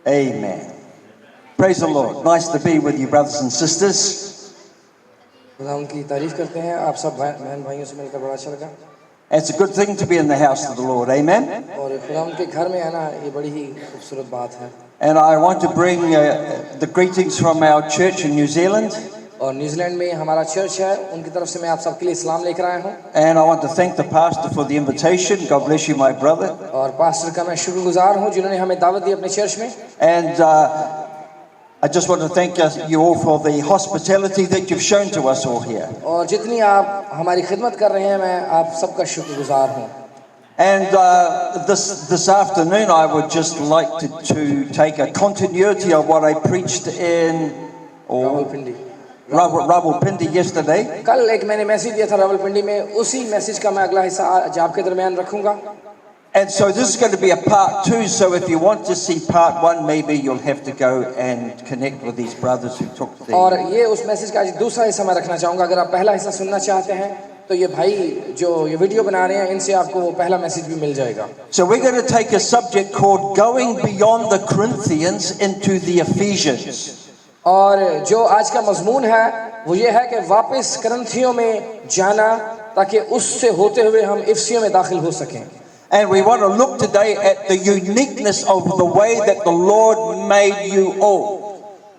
Amen. Praise the Lord. Nice to be with you, brothers and sisters. खुदा उनकी तारीफ करते हैं। आप सब बहन भाइयों से मिलकर बड़ा अच्छा लगा। It's a good thing to be in the house of the Lord. Amen. और खुदा उनके घर में आना ये बड़ी ही खूबसूरत बात है। And I want to bring the greetings from our church in New Zealand. और न्यूजीलैंड में हमारा चर्च है, उनकी तरफ से मैं आप सबके लिए इस्लाम लेकर आया हूँ। And I want to thank the pastor for the invitation. God bless you, my brother. और पास्टर का मैं शुक्रगुजार हूँ जिन्होंने हमें दावत दी अपने चर्च में। And I just want to thank you all for the hospitality that you've shown to us all here. और जितनी आप हमारी खिदमत कर रहे हैं, मैं आप सबका शुक्रगुजार हूँ। And this afternoon, I would just like to take a continuity of what I preached in Rawalpindi yesterday. कल एक मैंने मैसेज दिया था रावलपिंडी में, उसी मैसेज का मैं अगला हिस्सा आज आपके दरमियान रखूंगा। And so this is going to be a part 2. So if you want to see part 1, maybe you'll have to go and connect with these brothers who took the. और ये उस मैसेज का आज दूसरा हिस्सा मैं रखना चाहूँगा। अगर आप पहला हिस्सा सुनना चाहते हैं, तो ये भाई जो ये वीडियो बना रहे हैं, इनसे आपको वो पहला मैसेज भी मिल जाएगा। So we're going to take a subject called "Going Beyond the Corinthians into the Ephesians." और जो आज का मजमून है वो ये है कि वापस करंथियों में जाना, ताकि उससे होते हुए हम इफिसियों में दाखिल हो सकें। And we want to look today at the uniqueness of the way that the Lord made you all.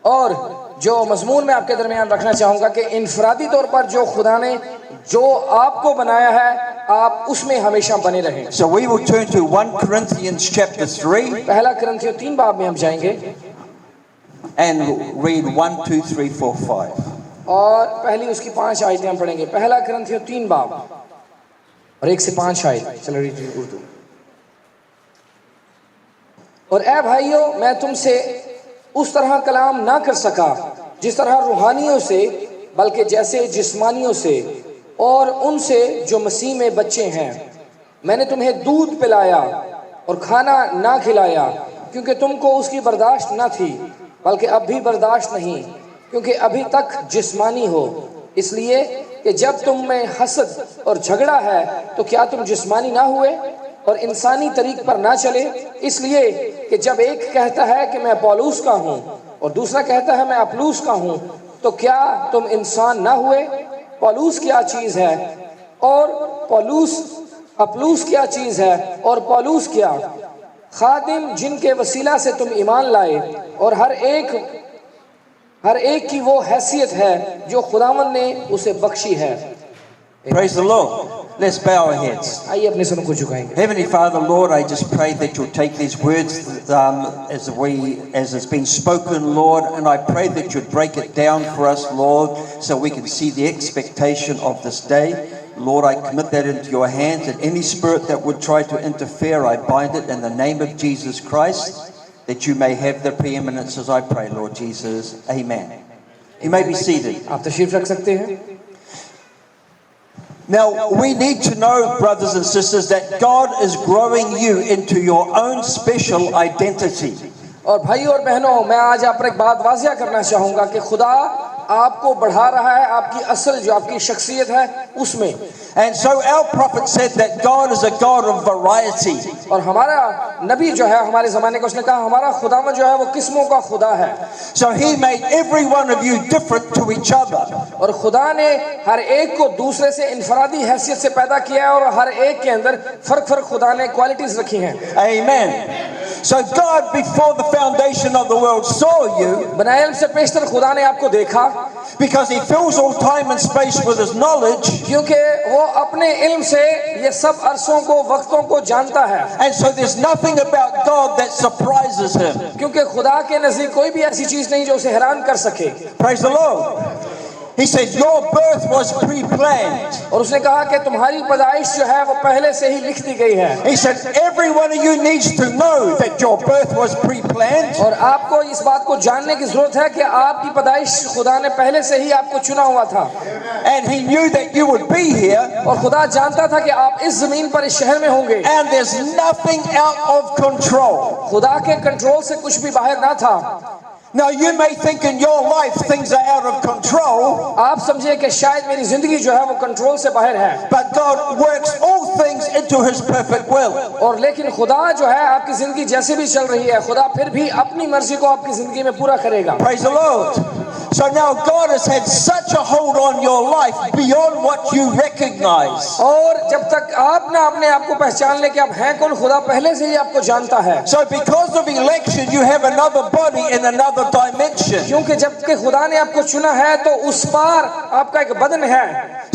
और जो मजमून मैं आपके दरमियान रखना चाहूँगा कि इनफरादी तौर पर जो खुदा ने जो आपको बनाया है, आप उसमें हमेशा बने रहें। So we will turn to 1 Corinthians chapter 3. पहला करंथियों 3 बाब में हम जाएंगे and read 1, 2, 3, 4, 5. और पहली उसकी 5 आयतें हम पढ़ेंगे। पहला करंथियों 3 बाब और 1 से 5 आयत। चलो रीड उर्दू। और ऐ भाइयों, मैं तुमसे उस तरह कलाम ना कर सका जिस तरह रूहानियों से, बल्कि जैसे जिस्मानियों से और उनसे जो मसीह में बच्चे हैं। मैंने तुम्हें दूध पिलाया और खाना ना खिलाया, क्योंकि तुमको उसकी बर्दाश्त न थी, बल्कि अब भी बर्दाश्त नहीं, क्योंकि अभी तक जिस्मानी हो। इसलिए कि जब तुम में हसद और झगड़ा है, तो क्या तुम जिस्मानी ना हुए और इंसानी तरीक पर ना चले? इसलिए कि जब एक कहता है कि मैं पौलुस का हूँ और दूसरा कहता है मैं अपुल्लोस का हूँ, तो क्या तुम इंसान ना हुए? पौलुस क्या चीज़ है और अपुल्लोस क्या चीज़ है और पौलुस क्या? खादिम जिनके वसीला से तुम ईमान लाए, और हर एक की वो हैसियत है जो खुदावंद ने उसे बख्शी है। Praise the Lord. Let's bow our heads. आइए अपने सरों को झुकाएंगे। Heavenly Father, Lord, I just pray that you'll take these words as it's been spoken, Lord, and I pray that you'd break it down for us, Lord, so we can see the expectation of this day. Lord, I commit that into your hands, and any spirit that would try to interfere, I bind it in the name of Jesus Christ, that you may have the preeminence as I pray, Lord Jesus. Amen. You may be seated. आप तशरीफ रख सकते हैं। Now, we need to know, brothers and sisters, that God is growing you into your own special identity. और भाइयों और बहनों, मैं आज आप पर एक बात वाज़िया करना चाहूँगा कि खुदा आपको बढ़ा रहा है, आपकी असल जो आपकी शख्सियत है उसमें। And so our prophet said that God is a God of variety. और हमारा नबी जो है हमारे ज़माने का, उसने कहा हमारा खुदावंद जो है वो किस्मों का खुदा है। So he made every one of you different to each other. और खुदा ने हर एक को दूसरे से इनफरादी हैसियत से पैदा किया है, और हर एक के अंदर फर्क खुदा ने क्वालिटीज रखी हैं। Amen. So God, before the foundation of the world, saw you. बनाइल से पेशतर खुदा ने आपको देखा, because he fills all time and space with his knowledge. क्योंकि वो अपने इल्म से ये सब अरसों को, वक्तों को जानता है। And so there's nothing about God that surprises him. क्योंकि खुदा के नज़दीक कोई भी ऐसी चीज नहीं जो उसे हैरान कर सके। Praise the Lord. He said your birth was pre-planned. और उसने कहा कि तुम्हारी पैदाइश जो है वो पहले से ही लिख दी गई है। He said every one of you needs to know that your birth was pre-planned. और आपको इस बात को जानने की जरूरत है कि आपकी पैदाइश खुदा ने पहले से ही आपको चुना हुआ था। And he knew that you would be here. और खुदा जानता था कि आप इस जमीन पर, इस शहर में होंगे। And there's nothing out of control. खुदा के कंट्रोल से कुछ भी बाहर ना था। Now you may think in your life things are out of control, आप समझिए कि शायद मेरी जिंदगी जो है वो कंट्रोल से बाहर है, but God works all things into His perfect will. और लेकिन खुदा जो है आपकी जिंदगी जैसे भी चल रही है, खुदा फिर भी अपनी मर्जी को आपकी जिंदगी में पूरा करेगा। Praise the Lord. So now God has had such a hold on your life beyond what you recognize. और जब तक आप ना अपने आप को पहचान ले कि आप हैं कौन, खुदा पहले से ही आपको जानता है। So because of election, you have another body in another dimension. क्योंकि जब कि खुदा ने आपको चुना है तो उस पार आपका एक बदन है।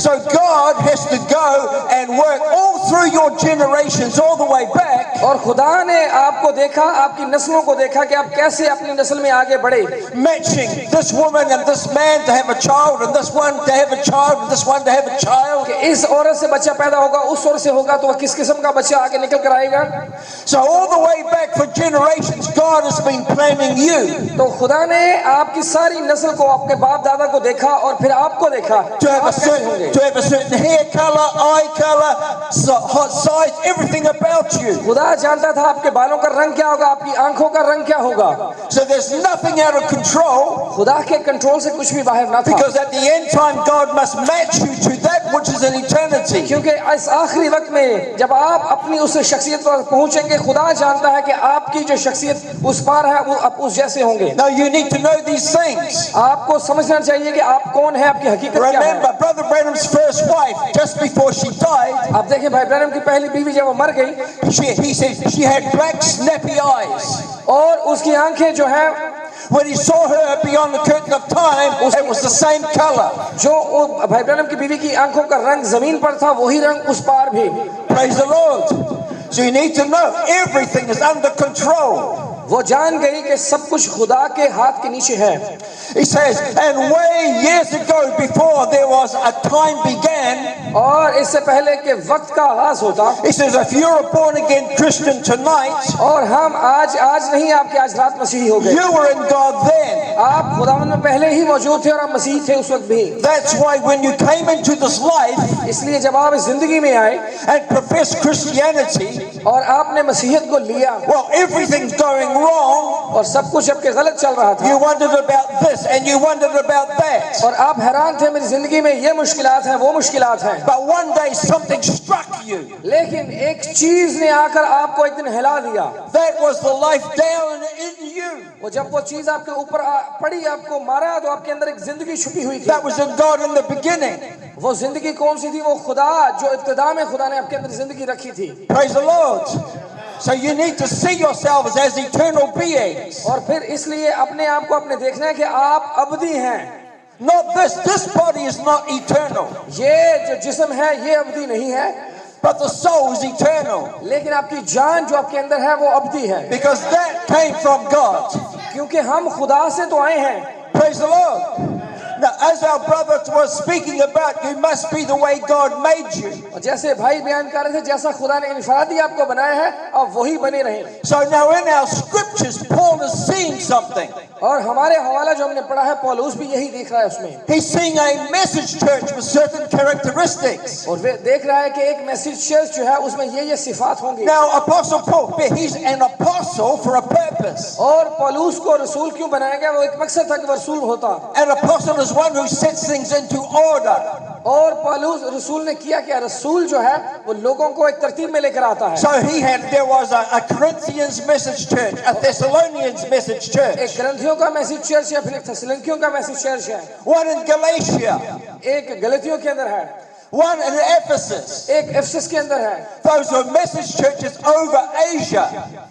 So God has to go and work all through your generations, all the way back, और खुदा ने आपको देखा, आपकी नस्लों को देखा कि आप कैसे अपनी नस्ल में आगे बढ़े, matching this woman and this man to have a child, and this one to have a child, and this one to have a child. कि इस औरत से बच्चा पैदा होगा, उस औरत से होगा, तो वह किस किस्म का बच्चा आगे निकल कर आएगा। So all the way back for generations, God has been planning you तो खुदा ने आपकी सारी नस्ल को, आपके बाप दादा को देखा और फिर आपको देखा to have आप कैसे होंगे। to have a certain hair color, eye color, size, everything about you. खुदा जानता था आपके बालों का रंग क्या होगा, आपकी आंखों का रंग क्या होगा। So there's nothing out of control, खुदा के कंट्रोल से कुछ भी बाहर ना था, because at the end time God must match you to that which is in eternity. क्योंकि इस आखिरी वक्त में जब आप अपनी उस शख्सियत पर पहुंचेंगे, खुदा जानता है कि आपकी जो शख्सियत उस पार है वो आप उस जैसे होंगे। Now you need to know these things. आपको समझना चाहिए कि आप कौन है, आपकी हकीकत क्या है। Remember, Brother Branham's first wife, just before she died, आप देखें भाई ब्रैनम की पहली बीवी जब वो मर गई, he said she had black snappy eyes. और उसकी आंखें जो है, When he saw her beyond the curtain of time, it was the same color. जो भाई ब्रैनम की बीवी की आंखों का रंग जमीन पर था, वही रंग उस पार भी। Praise the Lord. So you need to know everything is under control. वो जान गई कि सब कुछ खुदा के हाथ के नीचे है। He says, and way years ago, before there was a time began, और इससे पहले के वक्त का आगाज होता, he says, if you're a born again Christian tonight, और हम आज नहीं, आपके आज रात मसीही हो गए। you were in God then. आप खुदावंद में पहले ही मौजूद थे और आप मसीही थे उस वक्त भी। That's why when you came into this life इसलिए जब आप इस जिंदगी में आए and professed Christianity, और आपने मसीहियत को लिया, well, everything's going wrong. और सब कुछ आपके गलत चल रहा था, You wondered about this and you wondered about that. और आप हैरान थे मेरी जिंदगी में ये मुश्किलात हैं, वो मुश्किलात हैं। But one day something struck you. लेकिन एक चीज ने आकर आपको एक दिन हिला दिया। That was the life down in you. वो जब वो चीज आपके ऊपर पड़ी, आपको मारा, तो आपके अंदर एक जिंदगी छुपी हुई थी। That was in God in the beginning. वो जिंदगी कौन सी थी? वो खुदा जो इब्तिदा में खुदा ने आपके अंदर जिंदगी रखी थी। Praise the Lord. So you need to see yourselves as eternal beings. और फिर इसलिए अपने आप को अपने देखना है कि आप अबदी हैं। Not this body is not eternal, ये जो जिस्म है ये अबदी नहीं है, but the soul is eternal, लेकिन आपकी जान जो आपके अंदर है वो अबदी है, because that came from God. क्योंकि हम खुदा से तो आए हैं। Praise the Lord. Now, as our brother was speaking about, you must be the way God made you. और जैसे भाई बयान कर रहे थे, जैसा खुदा ने इनफरादी आपको बनाया है, आप वही बने रहें। So now in our scriptures, Paul is seeing something. और हमारे हवाला जो हमने पढ़ा है, पौलुस भी यही देख रहा है उसमें। He's seeing a message church with certain characteristics. और वे देख रहा है कि एक मैसेज चर्च जो है उसमें ये सिफात होंगी। Now, Apostle Paul, he's an apostle for a purpose. और पौलुस को रसूल क्यों बनाया गया? वो एक मकसद था कि वो रसूल होता। An apostle is one who sets things into order. और पौलुस रसूल ने किया क्या? रसूल जो है वो लोगों को एक तरतीब में लेकर आता है। So there was a Corinthians message church, a Thessalonians message church, एक ग्रंथियों का मैसेज चर्च है, फिर एक थेसलुनिकियों का मैसेज चर्च है, one in Galatia, एक गलतियों के अंदर है, one in Ephesus. एक एफेसस के अंदर है। Those were message churches over Asia.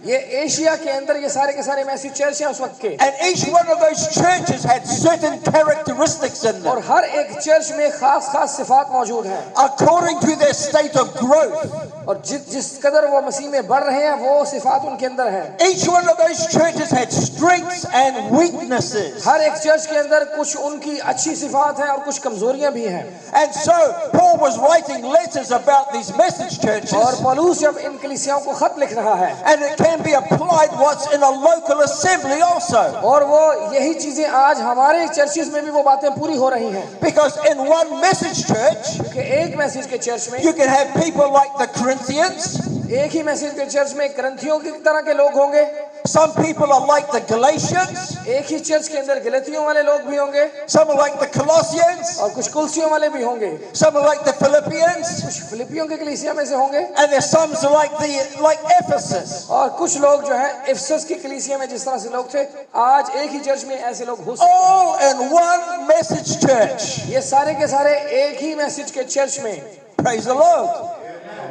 ये एशिया के अंदर ये सारे के सारे मैसेज चर्च हैं उस वक्त के। And each one of those churches had certain characteristics in और them हर एक चर्च में खास खास सिफात मौजूद हैं। according to their state of growth. और जिस कदर वो मसीह में बढ़ रहे हैं वो सिफात उनके अंदर है। Each one of those churches had strengths and weaknesses. हर एक चर्च के अंदर कुछ उनकी अच्छी सिफात हैं और कुछ कमजोरियां भी हैं। And so Paul was writing letters about these message churches, और पौलुस जब इन कलीसियाओं को खत लिख रहा है, and it can be applied what's in a local assembly also. और वो यही चीजें आज हमारे चर्चेस में भी वो बातें पूरी हो रही हैं। Because in one message church, क्योंकि एक मैसेज के चर्च में you can have people like the Corinthians, एक ही मैसेज के चर्च में ग्रंथियों की तरह के लोग होंगे, Some people are like the Galatians, एक ही चर्च के अंदर गलतियों वाले लोग भी होंगे some are like the Colossians, और कुछ कुलसियों वाले भी होंगे, some are like the Philippians, कुछ फिलिपियों के कलीसिया में से होंगे and there's some are like Ephesus. और कुछ लोग जो है इफिसस की कलीसिया में जिस तरह से लोग थे, आज एक ही चर्च में ऐसे लोग हो सकते हैं। All in one message church. ये सारे के सारे एक ही मैसेज के चर्च में Praise the Lord.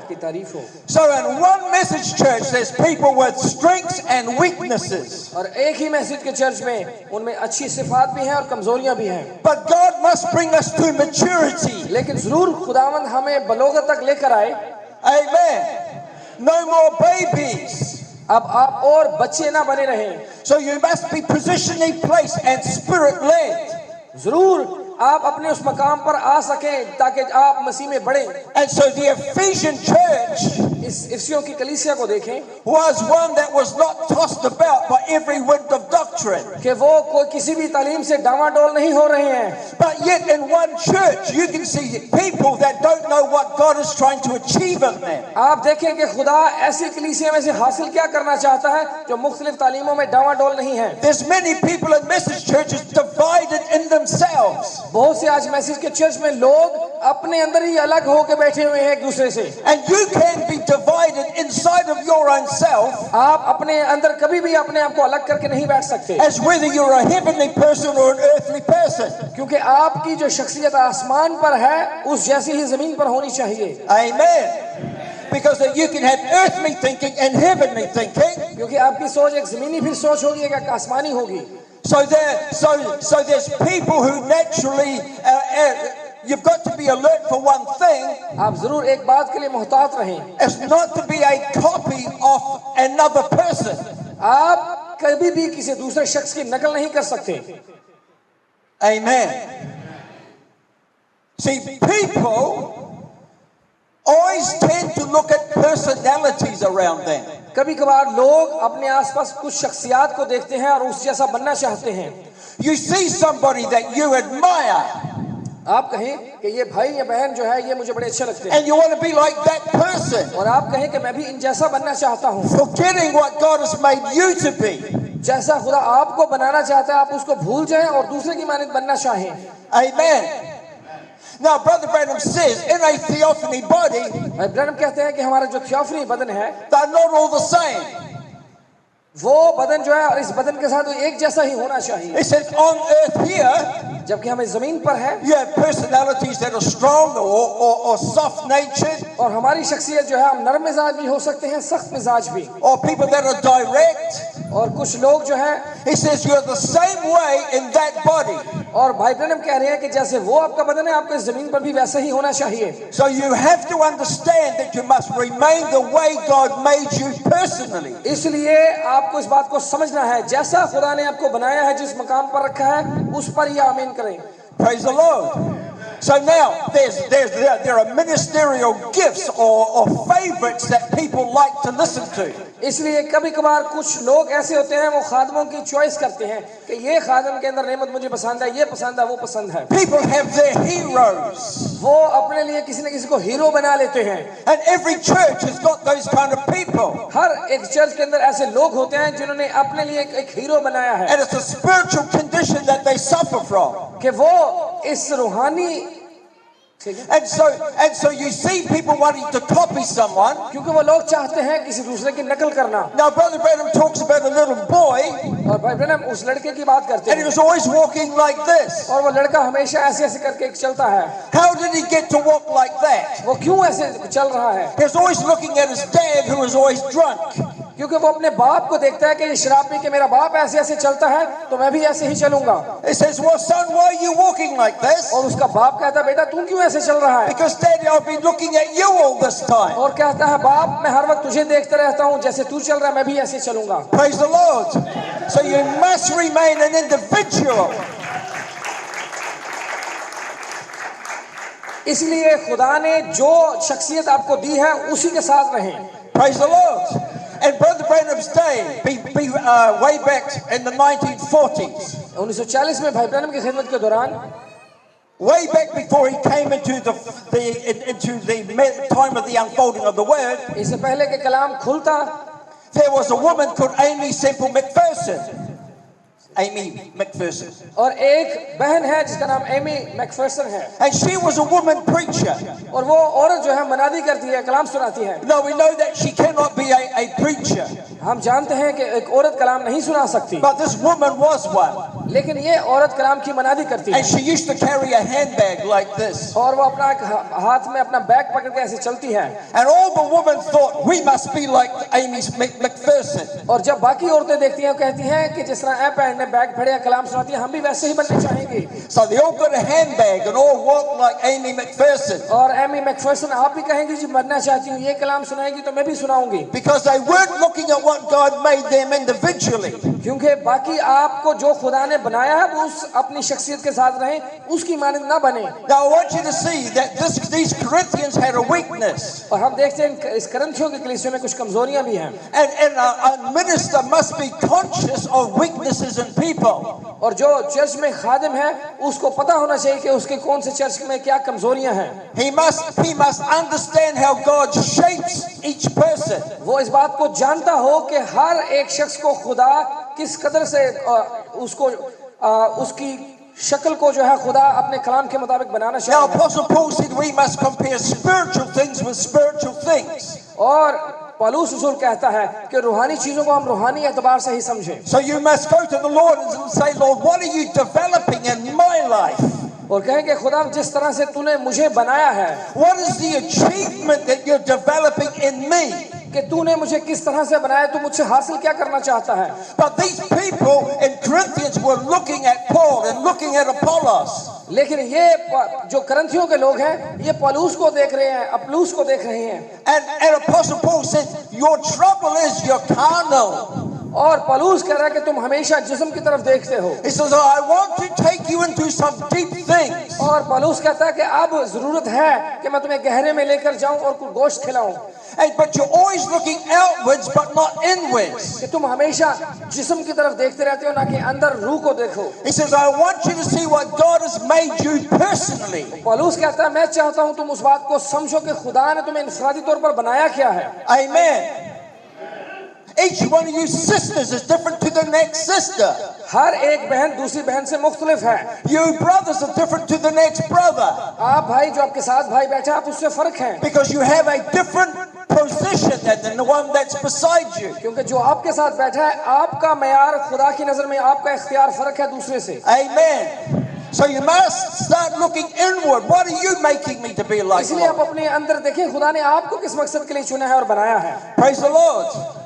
की तारीफ हो। So in one message church, there's people with strengths and weaknesses. और एक ही मैसेज के चर्च में उनमें अच्छी सिफात भी हैं और कमजोरियां भी हैं। But God must bring us to maturity. लेकिन जरूर खुदावंद हमें बलोगत तक लेकर आए। Amen. No more babies. अब आप और बच्चे ना बने रहें। So you must be positionally placed and spirit led. जरूर आप अपने उस मकाम पर आ सकें ताकि आप मसीह में बढ़ें। And so the Ephesian church इस इफिसियों की कलीसिया को देखें was one that was not tossed about by every wind of doctrine. कि वो कोई किसी भी तालीम से डामाडोल नहीं हो रहे हैं। But yet in one church you can see people that don't know what God is trying to achieve in them. आप देखें कि खुदा ऐसी कलीसिया में से हासिल क्या करना चाहता है जो मुख्तलिफ तालीमों में डामाडोल नहीं है। There's many people in message churches divided in themselves. बहुत से आज मैसेज के चर्च में लोग अपने अंदर ही अलग होकर बैठे हुए हैं एक दूसरे से। And you can be divided inside of your own self आप अपने अंदर कभी भी अपने आप को अलग करके नहीं बैठ सकते, as whether you're a heavenly person or an earthly person. क्योंकि आपकी जो शख्सियत आसमान पर है उस जैसी ही जमीन पर होनी चाहिए। Amen. Because that you can have earthly thinking and heavenly thinking. क्योंकि आपकी सोच एक जमीनी फिर सोच होगी एक आसमानी होगी। So there's people who naturally you've got to be alert for one thing. आप जरूर एक बात के लिए मोहतात रहें, It's not to be a copy of another person. आप कभी भी किसी दूसरे शख्स की नकल नहीं कर सकते। Amen. See, people always tend to look at personalities around them. कभी कभार लोग अपने आसपास कुछ शख्सियात को देखते हैं और उस जैसा बनना चाहते हैं। You see somebody that you admire, आप कहें कि ये भाई या बहन जो है ये मुझे बड़े अच्छे लगते हैं and you want to be like that person, और आप कहें कि मैं भी इन जैसा बनना चाहता हूँ। forgetting what God has made you to be. जैसा खुदा आपको बनाना चाहता है आप उसको भूल जाएं और दूसरे की मानद बनना चाहें। Amen. Now, Brother Branham says in a theophany body, भाई ब्रैनम कहते हैं कि हमारा जो थियोफनी बदन है they're not all the same. वो बदन जो है और इस बदन के साथ वो एक जैसा ही होना चाहिए। It says on earth here, जबकि हमें जमीन पर है you have personalities that are strong or soft natured, और हमारी शख्सियत जो है हम नरम मिजाज भी हो सकते हैं, सख्त मिजाज भी, or people that are direct. और कुछ लोग जो है He says you're the same way in that body. और भाई ब्रैनम कह रहे हैं कि जैसे वो आपका बदन है आपको इस जमीन पर भी वैसा ही होना चाहिए। So you have to understand that you must remain the way God made you personally. इसलिए आपको इस बात को समझना है जैसा खुदा ने आपको बनाया है जिस मकाम पर रखा है उस पर ही आमीन करें। Praise the Lord. So now there are ministerial gifts or favorites that people like to listen to. इसलिए कभी कभार कुछ लोग ऐसे होते हैं वो खादमों की चॉइस करते हैं कि ये खादम के अंदर नेमत मुझे पसंद है, ये पसंद है, वो पसंद है। People have their heroes. वो अपने लिए किसी न किसी को हीरो बना लेते हैं। And every church has got those kind of people. हर एक चर्च के अंदर ऐसे लोग होते हैं जिन्होंने अपने लिए एक हीरो बनाया है। And it's a spiritual condition that they suffer from. कि वो इस रूहानी And so you see people wanting to copy someone. क्योंकि वो लोग चाहते हैं किसी दूसरे की नकल करना। Now Brother Branham talks about a little boy, और भाई ब्रैनम उस लड़के की बात करते and he हैं was always walking like this. और वो लड़का हमेशा ऐसे ऐसे करके चलता है। How did he get to walk like that? वो क्यों ऐसे चल रहा है? He was always looking at his dad, who was always drunk. क्योंकि वो अपने बाप को देखता है कि ये शराब पी के मेरा बाप ऐसे ऐसे चलता है तो मैं भी ऐसे ही चलूंगा। He says, "Well, son, why are you walking like this?" और उसका बाप कहता है बेटा तू क्यों ऐसे चल रहा है? Because Daddy, I've been looking at you all this time. और कहता है बाप मैं हर वक्त तुझे देखता रहता हूँ, जैसे तू चल रहा है मैं भी ऐसे चलूंगा। Praise the Lord. So you must remain an individual. इसलिए खुदा ने जो शख्सियत आपको दी है उसी के साथ रहें। Praise the Lord. And Brother Branham's day, way back in the 1940s, 1940 में भाई ब्रैनम की खिदमत के दौरान, way back before he came into the time of the unfolding of the word, इससे पहले के कलाम खुलता, there was a woman called Amy Semple McPherson. Amy McPherson. और एक बहन है जिसका नाम एमी मैकफर्सन है, And she was a woman preacher. और वो औरत जो है मनादी करती है, कलाम सुनाती है। Now we know that she cannot be a preacher, हम जानते हैं कि एक औरत कलाम नहीं सुना सकती, but this woman was one. लेकिन ये औरत कलाम की मनादी करती है। And she used to carry a handbag like this. और वो अपना एक हाथ में अपना बैग पकड़ के ऐसे चलती है। And all the women thought, we must be like Amy McPherson. और जब बाकी औरतें देखती हैं, कहती हैं कि जिस तरह ऐप ने बैग फड़े कलाम सुनाती है, हम भी वैसे ही बनने चाहेंगे। So they all got a handbag and all walked like Amy McPherson. और एमी मैकफर्सन आप भी कहेंगी जी बनना चाहती हूँ, ये कलाम सुनाएगी तो मैं भी सुनाऊंगी। Because they weren't looking at what God made them individually. क्योंकि बाकी आपको जो खुदा ने बनाया है वो उस अपनी शख्सियत के साथ रहें, उसकी मानद ना बने। Now I want you to see that these Corinthians had a weakness. और हम देखते हैं इस करंथियों की कलीसिया में कुछ कमजोरियां भी हैं। And a minister must be conscious of weaknesses in people. और जो चर्च में खादिम है उसको पता होना चाहिए कि उसके कौन से चर्च में क्या कमजोरियां हैं। He must understand how God shapes each person. वो इस बात को जानता हो कि हर एक शख्स को खुदा किस कदर से उसकी शक्ल को जो है खुदा अपने कलाम के मुताबिक बनाना Now चाहता है। Apostle Paul said we must compare spiritual things with spiritual things. और पौलुस रसूल कहता है कि रूहानी चीजों को हम रूहानी एतबार से ही समझें। So you must go to the Lord and say, Lord, what are you developing in my life? और कहें कि खुदा जिस तरह से तूने मुझे बनाया है, What is the achievement that you're developing in me? कि तूने मुझे किस तरह से बनाया, तू मुझसे हासिल क्या करना चाहता है। But these people in Corinthians were looking at Paul and looking at Apollos. लेकिन ये जो करंथियों के लोग हैं ये पौलुस को देख रहे हैं, अपुल्लोस को देख रहे हैं। And Apostle Paul said, your trouble is you're carnal. और पौलुस कह रहा है कि तुम हमेशा जिस्म की तरफ देखते हो। He says, I want to take you into some deep things. और पौलुस कहता है कि अब जरूरत है कि मैं तुम्हें गहरे में लेकर जाऊं और कुछ गोश्त खिलाऊं। But you're always looking outwards but not inwards. कि तुम हमेशा जिस्म की तरफ देखते रहते हो, ना कि अंदर रूह को देखो। He says, I want you to see what God has made you personally. पौलुस कहता है मैं चाहता हूं तुम उस बात को समझो कि खुदा ने तुम्हें इंफरादी तौर पर बनाया क्या है। Amen. Each one of you sisters is different to the next sister. हर एक बहन दूसरी बहन से मुख्तलिफ है। You brothers are different to the next brother. आप भाई जो आपके साथ भाई बैठा आप उससे फर्क हैं। Because you have a different position than the one that's beside you. क्योंकि जो आपके साथ बैठा है आपका मयार खुदा की नजर में आपका इख्तियार फर्क है दूसरे से। Amen. So you must start looking inward. What are you making me to be like? इसलिए आप Lord? अपने अंदर देखें खुदा ने आपको किस मकसद के लिए चुना है और बनाया है। Praise the Lord.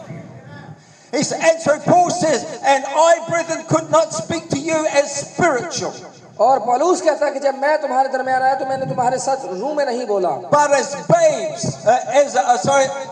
And so Paul says, and I, brethren, could not speak to you as spiritual. और पौलुस कहता है कि जब मैं तुम्हारे दरमियान आया तो मैंने तुम्हारे साथ रूह में नहीं बोला, But as babes,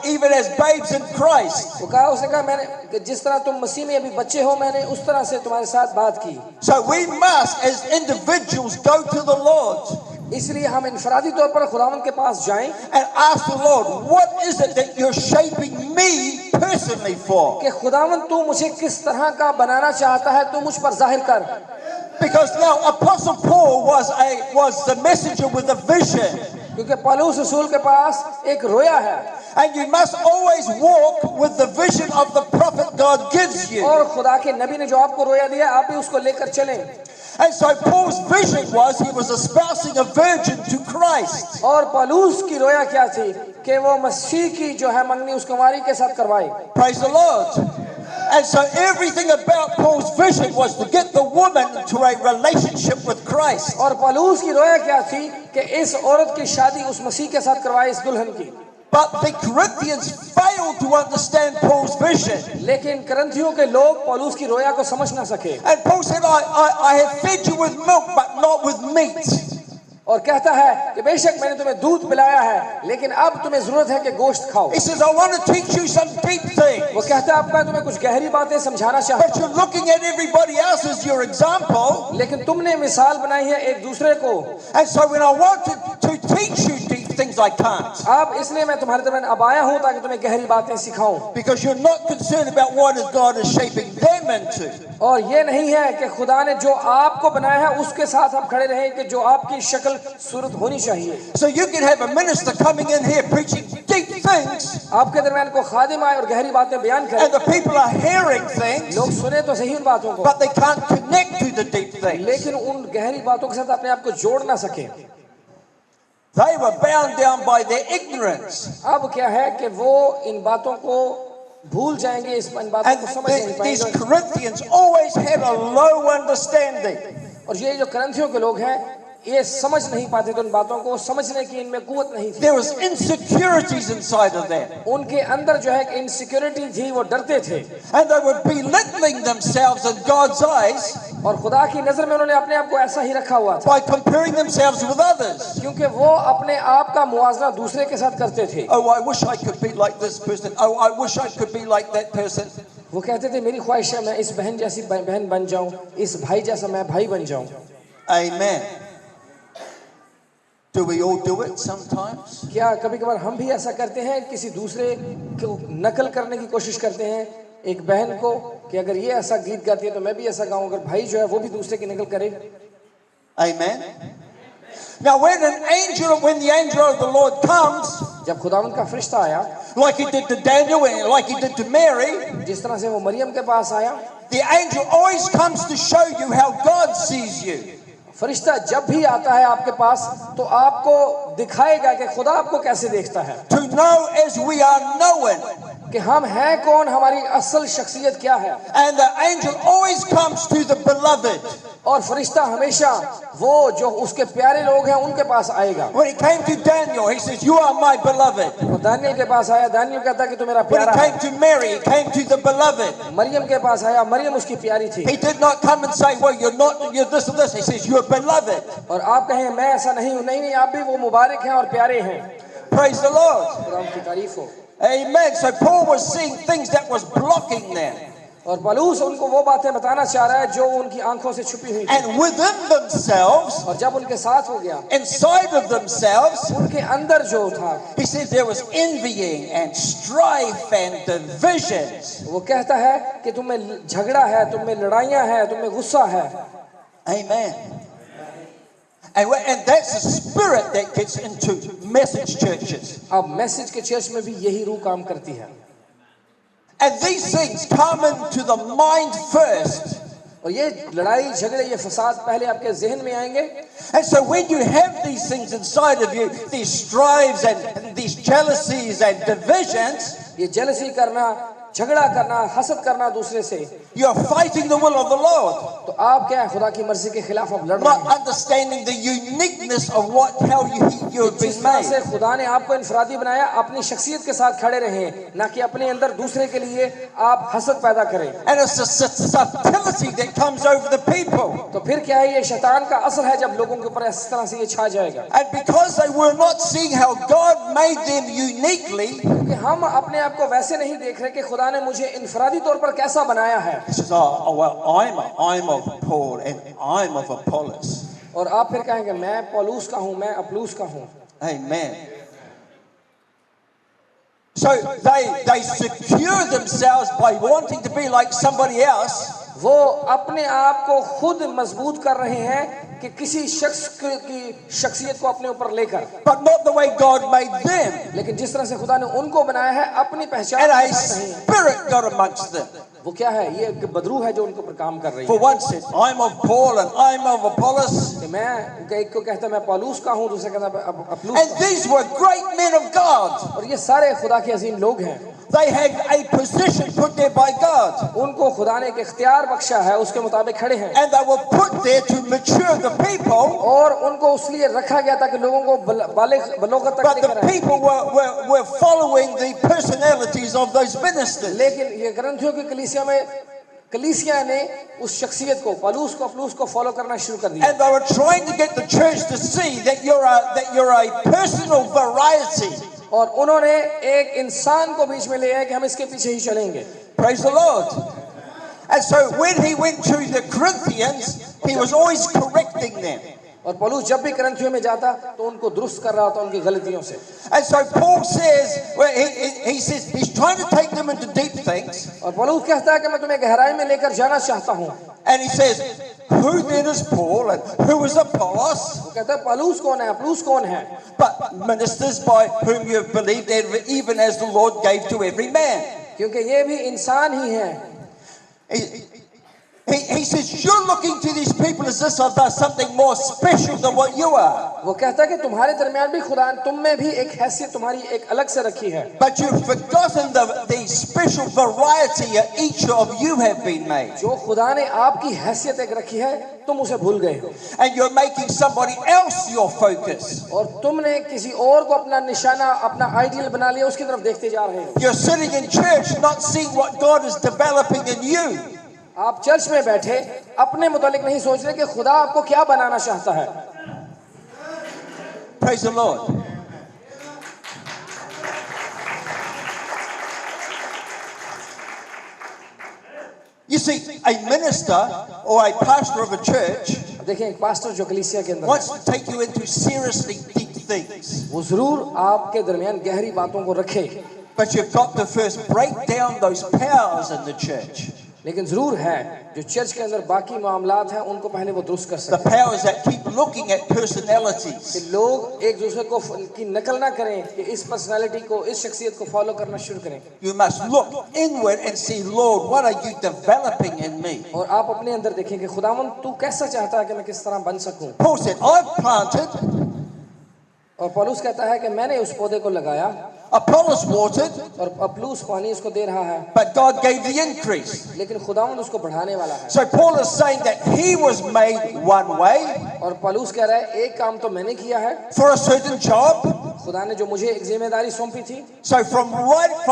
even as babes in Christ. वो कहा उसने कहा मैंने कि जिस तरह तुम मसीह में अभी बच्चे हो मैंने उस तरह से तुम्हारे साथ बात की। So we must, as individuals, go to the Lord इसलिए हम इनफरादी तौर पर खुदावंद के पास जाएं and ask the Lord, what is it that you're shaping me personally for? कि खुदावंद तू मुझे किस तरह का बनाना चाहता है, तू मुझ पर जाहिर कर। Because now Apostle Paul was the messenger with a vision. क्योंकि पौलुस रसूल के पास एक रोया है। And you must always walk with the vision of the prophet God gives you. और खुदा के नबी ने जो आपको रोया दिया आप भी उसको लेकर चलें। And so Paul's vision was he was espousing a virgin to Christ. और पौलुस की रोया क्या थी कि वो मसीह की जो है मंगनी उस कुंवारी के साथ करवाई। Praise the Lord. And so everything about Paul's vision was to get the woman into a relationship with Christ. और पौलुस की रोया क्या थी कि इस औरत की शादी उस मसीह के साथ करवाई, इस दुल्हन की। But the Corinthians failed to understand Paul's vision. लेकिन करंथियों के लोग पौलुस की रोया को समझ ना सके। And Paul said, I have fed you with milk but not with meat. और कहता है कि बेशक मैंने तुम्हें दूध पिलाया है लेकिन अब तुम्हें जरूरत है कि गोश्त खाओ। He says, I want to teach you some deep things. वो कहता है अब मैं तुम्हें कुछ गहरी बातें समझाना चाहता But you're looking at everybody else as your example. हूँ, लेकिन तुमने मिसाल बनाई है एक दूसरे को। And so when I want to teach you deep things I can't. अब इसलिए मैं तुम्हारे दरमियान अब आया हूँ ताकि तुम्हें गहरी बातें सिखाऊं। Because you're not concerned about what is God is shaping them into. और ये नहीं है कि खुदा ने जो आपको बनाया है उसके साथ आप खड़े रहें कि जो आपकी शक्ल सूरत होनी चाहिए। So you can have a minister coming in here preaching deep things, आपके दरमियान को खादिम आए और गहरी बातें बयान करे, and the people are hearing things, लोग सुने तो सही उन बातों को, but they can't connect to the deep things. लेकिन उन गहरी बातों के साथ अपने आप को जोड़ ना सके। They were bound down by their ignorance. अब क्या है कि वो इन बातों को भूल जाएंगे, इन बातों And को समझ नहीं these पाएंगे। Corinthians always had a low understanding. और ये जो करंथियों के लोग हैं ये समझ नहीं पाते थे उन बातों को, समझने की इनमें कुवत नहीं थी। There was insecurities inside of them. उनके अंदर जो है इनसिक्योरिटी थी, वो डरते थे And they were belittling themselves in God's eyes और खुदा की नजर में उन्होंने अपने आप को ऐसा ही रखा हुआ था by comparing themselves with others. क्योंकि वो अपने आप का मुआवजा दूसरे के साथ करते थे। Oh, I wish I could be like this person. Oh, I wish I could be like that person. वो कहते थे मेरी ख्वाहिश है मैं इस बहन जैसी बहन बन जाऊं, इस भाई जैसा मैं भाई बन जाऊं। Amen. Do we all do it sometimes? क्या कभी कभार हम भी ऐसा करते हैं, किसी दूसरे को नकल करने की कोशिश करते हैं एक बहन को कि अगर ये ऐसा गीत गाती है तो मैं भी ऐसा गाऊं, अगर भाई जो है वो भी दूसरे की नकल करे। Amen. Now when the angel of the Lord comes, जब खुदावंद का फरिश्ता आया, like he did to Daniel and like he did to Mary, जिस तरह से वो मरियम के पास आया, the angel always comes to show you how God sees you. फरिश्ता जब भी आता है आपके पास तो आपको दिखाएगा कि खुदा आपको कैसे देखता है। To know as we are known. कि हम हैं कौन, हमारी असल शख्सियत क्या है। And the angel always comes to the beloved. और फरिश्ता हमेशा वो जो उसके प्यारे लोग हैं उनके पास आएगा। When he came to Daniel, he says, "You are my beloved." वो दानियल के पास आया, दानियल कहता कि तू मेरा When प्यारा he है। came to Mary, he came to the beloved. Maryam के पास आया, मरियम उसकी प्यारी थी। He did not come and say, "Well, you're this and this." He says, "You're beloved." और आप कहें मैं ऐसा नहीं हूँ, नहीं नहीं, आप भी वो मुबारक हैं और प्यारे हैं। Praise the Lord. खुदा की तारीफ हो। Amen. So Paul was seeing things that was blocking them. और पौलुस उनको वो बातें बताना चाह रहा है जो उनकी आंखों से छुपी हुई थी। And within themselves, और जब उनके साथ हो गया, inside of themselves, उनके अंदर जो था, he says there was envying and strife and divisions. वो कहता है कि तुम में झगड़ा है, तुम में लड़ाइयाँ हैं, तुम में गुस्सा है। Amen. And that's the spirit that gets into message churches. अब मैसेज के चर्च में भी यही रूह काम करती है। And these things come into the mind first. और ये लड़ाई झगड़े ये फसाद पहले आपके जहन में आएंगे। And so when you have these things inside of you, these strives and these jealousies and divisions, ये जेलसी करना, झगड़ा करना, हसद करना दूसरे से, you're fighting the will of the Lord. तो आप क्या है खुदा की मर्जी के खिलाफ आप लड़ रहे Not हैं। understanding the uniqueness of how you've जिस been तरह से made. खुदा ने आपको इनफरादी बनाया, अपनी शख्सियत के साथ खड़े रहें, ना कि अपने अंदर दूसरे के लिए आप हसद पैदा करें। And it's the subtlety that comes over the people. तो फिर क्या है, ये शैतान का असर है जब लोगों के ऊपर इस तरह से ये छा जाएगा। And because they were not seeing how God made them uniquely, क्योंकि हम अपने आप को वैसे नहीं देख रहे कि खुदा ने मुझे इनफरादी तौर पर कैसा बनाया है। he says, "Oh well, I'm of Paul and I'm of Apollos." और आप फिर कहेंगे मैं पौलुस का हूँ, मैं अपुल्लोस का हूँ। Amen. So they secure themselves by wanting to be like somebody else. वो अपने आप को खुद मजबूत कर रहे हैं कि किसी शख्स की शख्सियत को अपने ऊपर लेकर, But not the way God made them. लेकिन जिस तरह से खुदा ने उनको बनाया है अपनी पहचान And के a साथ नहीं है। spirit got amongst them. वो क्या है, ये एक बदरू है जो उनके ऊपर काम कर रही For है। one said, "I'm of Paul and I'm of Apollos." कि मैं एक को कहता है मैं पौलुस का हूँ, दूसरे कहता है अपुल्लोस And का हूँ। these were great men of God. और ये सारे खुदा के अजीम लोग हैं। They had a position put there by God. उनको खुदा ने एक इख्तियार बख्शा है, उसके मुताबिक खड़े हैं। And they were put there to mature the people. और उनको उसलिए रखा गया था कि लोगों को बलोगत तक But लेकर the आए। people were following the personalities of those ministers. लेकिन ये ग्रंथियों की कलीसिया ने उस शख्सियत को, पौलुस को, अपुल्लोस को फॉलो करना शुरू कर दिया। And they were trying to get the church to see that you're a personal variety. और उन्होंने एक इंसान को बीच में ले आया कि हम इसके पीछे ही चलेंगे। Praise the Lord. And so when he went to the Corinthians, he was always correcting them. और पौलुस जब भी करंथियों में जाता तो उनको दुरुस्त कर रहा था उनकी गलतियों से। And so Paul says, well, he says he's trying to take them into deep things. और पौलुस कहता है कि मैं तुम्हें गहराई में लेकर जाना चाहता हूँ। And he says, who then is Paul and who is Apollos? वो कहता है पौलुस कौन है, अपुल्लोस कौन है? But ministers by whom you have believed, even as the Lord gave to every man. क्योंकि ये भी इंसान ही है। He says, you're looking to these people as if they're something more special than what you are. वो कहता है कि तुम्हारे दरमियान भी खुदा तुम में भी एक हैसियत तुम्हारी एक अलग से रखी है। But you've forgotten the special variety each of you have been made. जो खुदा ने आपकी हैसियत एक रखी है तुम उसे भूल गए हो। And you're making somebody else your focus. और तुमने किसी और को अपना निशाना अपना आइडियल बना लिया, उसकी तरफ देखते जा रहे हो। You're sitting in church not seeing what God is developing in you. आप चर्च में बैठे अपने मुतालिक नहीं सोच रहे कि खुदा आपको क्या बनाना चाहता है। Praise the Lord. You see, a minister or a pastor of a church देखिए एक पास्टर जो कलीसिया के अंदर wants to take you into seriously deep things. वो जरूर आपके दरमियान गहरी बातों को रखे, But you've got to first break down those powers in the church. लेकिन जरूर है जो चर्च के अंदर बाकी मामलात हैं उनको पहले वो दुरुस्त कर The सकते powers that keep looking at हैं। personalities. कि लोग एक दूसरे को की नकल ना करें कि इस पर्सनालिटी को इस शख्सियत को फॉलो करना शुरू करें। You must look inward and see, Lord, what are you developing in me? और आप अपने अंदर देखें कि खुदावन तू कैसा चाहता है कि मैं किस तरह बन सकूं। Paul said, I've planted, और पौलुस कहता है कि मैंने उस पौधे को लगाया Apollos watered, और अपुल्लोस पानी उसको दे रहा है, but God gave the increase. लेकिन खुदावंद उसको बढ़ाने वाला है। So Paul is saying that he was made one way और पौलुस कह रहा है एक काम तो मैंने किया है for a certain job. खुदा ने जो मुझे एक जिम्मेदारी सौंपी थी। So from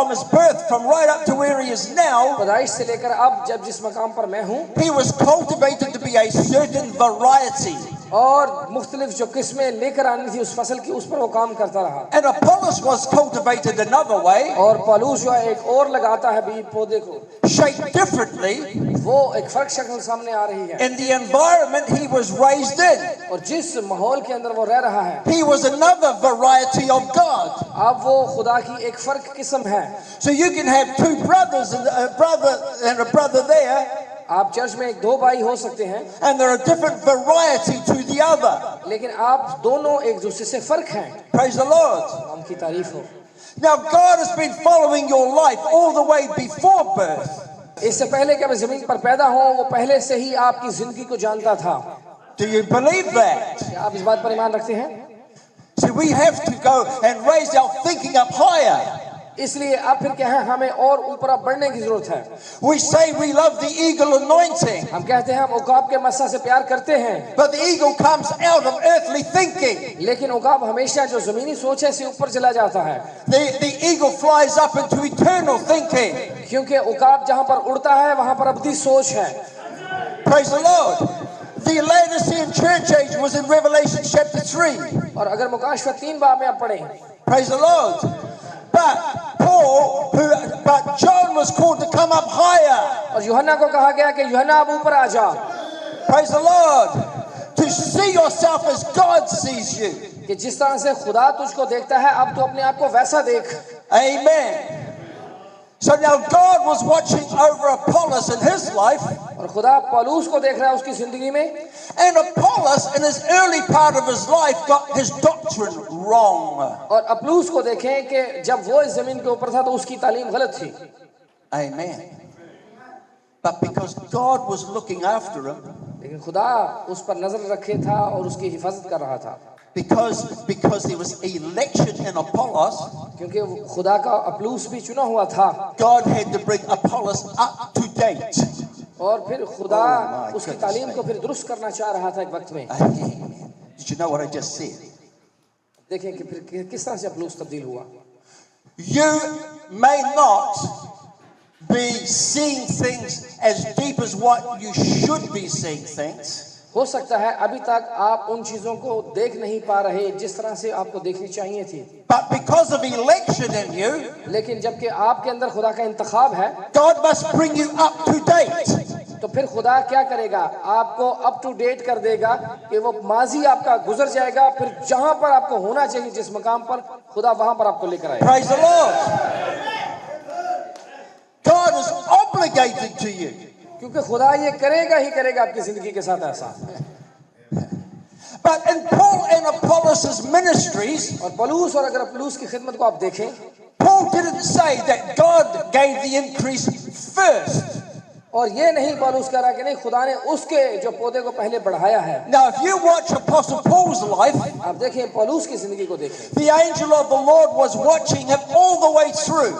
his birth, from right up to where he is now, पैदाइश से लेकर अब जब जिस मकाम पर मैं हूँ he was cultivated to be a certain variety. और मुख्तलिफ जो किस्में लेकर आनी थी उस फसल की, उस पर वो काम करता रहा। And Apollos was cultivated another way, और पौलुस जो है एक और लगाता है बीज पौधे को, shaped differently वो एक फर्क शक्ल सामने आ रही है। in the environment he was raised in. और जिस माहौल के अंदर वो रह रहा है He was another variety of God. अब वो खुदा की एक फर्क किस्म है। So you can have two brothers and a brother there, आप चर्च में एक दो भाई हो सकते हैं and they're a different variety to the other. लेकिन आप दोनों एक दूसरे से फर्क हैं। Praise the Lord. उनकी तारीफ हो। Now God has been following your life all the way before birth. इससे पहले कि मैं जमीन पर पैदा हूँ वो पहले से ही आपकी जिंदगी को जानता था। Do you believe that? क्या आप इस बात पर ईमान रखते हैं? See, we have to go and raise our thinking up higher. इसलिए अब फिर क्या है, हमें और ऊपर अब बढ़ने की जरूरत है। We say we love the eagle anointing, हम कहते हैं हम उकाब के मस्सा से प्यार करते हैं, but the eagle comes out of earthly thinking. लेकिन उकाब हमेशा जो जमीनी सोच है से ऊपर चला जाता है। The eagle flies up into eternal thinking. क्योंकि उकाब जहाँ पर उड़ता है वहाँ पर अब्दी सोच है। Praise the Lord. The Laodicean church age was in Revelation chapter 3. और अगर मुकाशवा 3 बाब में आप पढ़ें, Praise the Lord. But John was called to come up higher. और यूहन्ना को कहा गया कि यूहन्ना अब ऊपर आ जा। Praise the Lord. To see yourself as God sees you. कि जिस तरह से खुदा तुझको देखता है अब तू अपने आप को वैसा देख। Amen. So now God was watching over Apollos in his life. और खुदा पौलुस को देख रहा है उसकी जिंदगी में। And Apollos in his early part of his life got his doctrine wrong. और अपुल्लोस को देखें कि जब वो इस जमीन के ऊपर था तो उसकी तालीम गलत थी। Amen. But because God was looking after him, लेकिन खुदा उस पर नजर रखे था और उसकी हिफाजत कर रहा था। because there was election in Apollos, क्योंकि खुदा का अपुल्लोस भी चुना हुआ था। God had to bring Apollos up to date. और फिर खुदा उसकी तालीम को फिर दुरुस्त करना चाह रहा था एक वक्त में। Amen. Did you know what I just said? देखें कि फिर किस तरह से अपुल्लोस तब्दील हुआ। You may not be seeing things as deep as what you should be seeing things. हो सकता है अभी तक आप उन चीजों को देख नहीं पा रहे जिस तरह से आपको देखनी चाहिए थी। But because of election in you, लेकिन जबकि आपके अंदर खुदा का इंतखाब है, God must bring you up to date. तो फिर खुदा क्या करेगा? आपको अप टू डेट कर देगा कि वो माजी आपका गुजर जाएगा, फिर जहां पर आपको होना चाहिए जिस मकाम पर, खुदा वहां पर आपको लेकर आएगा। Praise the Lord. God is obligated to you. क्योंकि खुदा ये करेगा ही करेगा आपकी जिंदगी के साथ ऐसा। But in Paul and Apollos' ministries, और पौलुस और अगर अपुल्लोस की खिदमत को आप देखें, Paul didn't say that God gave the increase first. और ये नहीं पौलुस कह रहा कि नहीं खुदा ने उसके जो पौधे को पहले बढ़ाया है। Now, if you watch Apostle Paul's life, आप देखें पौलुस की जिंदगी को देखें, the angel of the Lord was watching him all the way through.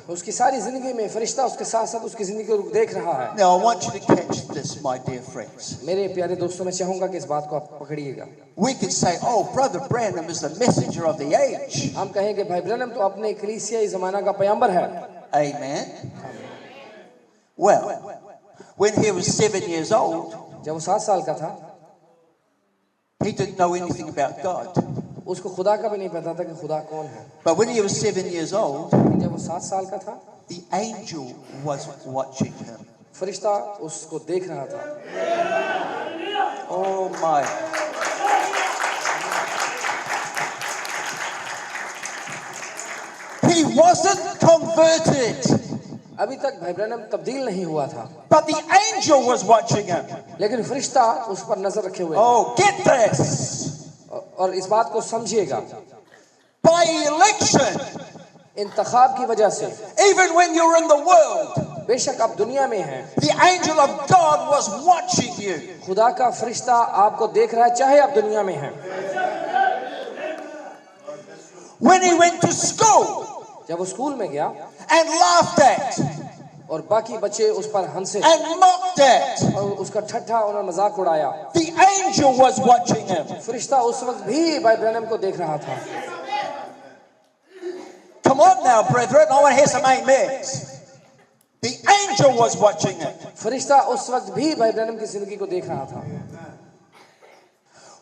उसकी सारी जिंदगी में फरिश्ता उसके साथ साथ उसकी जिंदगी को देख रहा है। Now, I want you to catch this, my dear friends. मेरे प्यारे दोस्तों, मैं चाहूंगा कि इस बात को आप पकड़िएगा। We could say, oh, Brother Branham is the messenger of the age. हम कहें कि भाई ब्रैनम तो अपने कलीसियाई ज़माना का पैगंबर है। Amen. Well, when he was 7 years old, जब वो 7 साल का था, he didn't know anything about God. उसको खुदा का भी नहीं पता था कि खुदा कौन है। But when he was 7 years old, जब वो 7 साल का था, the angel was watching him. फरिश्ता उसको देख रहा था। Oh my. He wasn't converted, अभी तक भाई ब्रैनम तब्दील नहीं हुआ था, but the angel was watching him. लेकिन फरिश्ता उस पर नजर रखे हुए था। Oh, get this. और इस बात को समझिएगा, By election, इंतखाब की वजह से, even when you're in the world, बेशक आप दुनिया में हैं, the angel of God was watching you. खुदा का फरिश्ता आपको देख रहा है, चाहे आप दुनिया में हैं। When he went to school जब वो स्कूल में गया and laughed at और बाकी बच्चे उस पर हंसे and mocked at, और उसका ठट्ठा और मजाक उड़ाया, the angel was watching him. फरिश्ता उस वक्त भी भाई ब्रैनम को देख रहा था। Come on now, brethren, I want to hear some amens. The angel was watching him. फरिश्ता उस वक्त भी भाई ब्रैनम की जिंदगी को देख रहा था।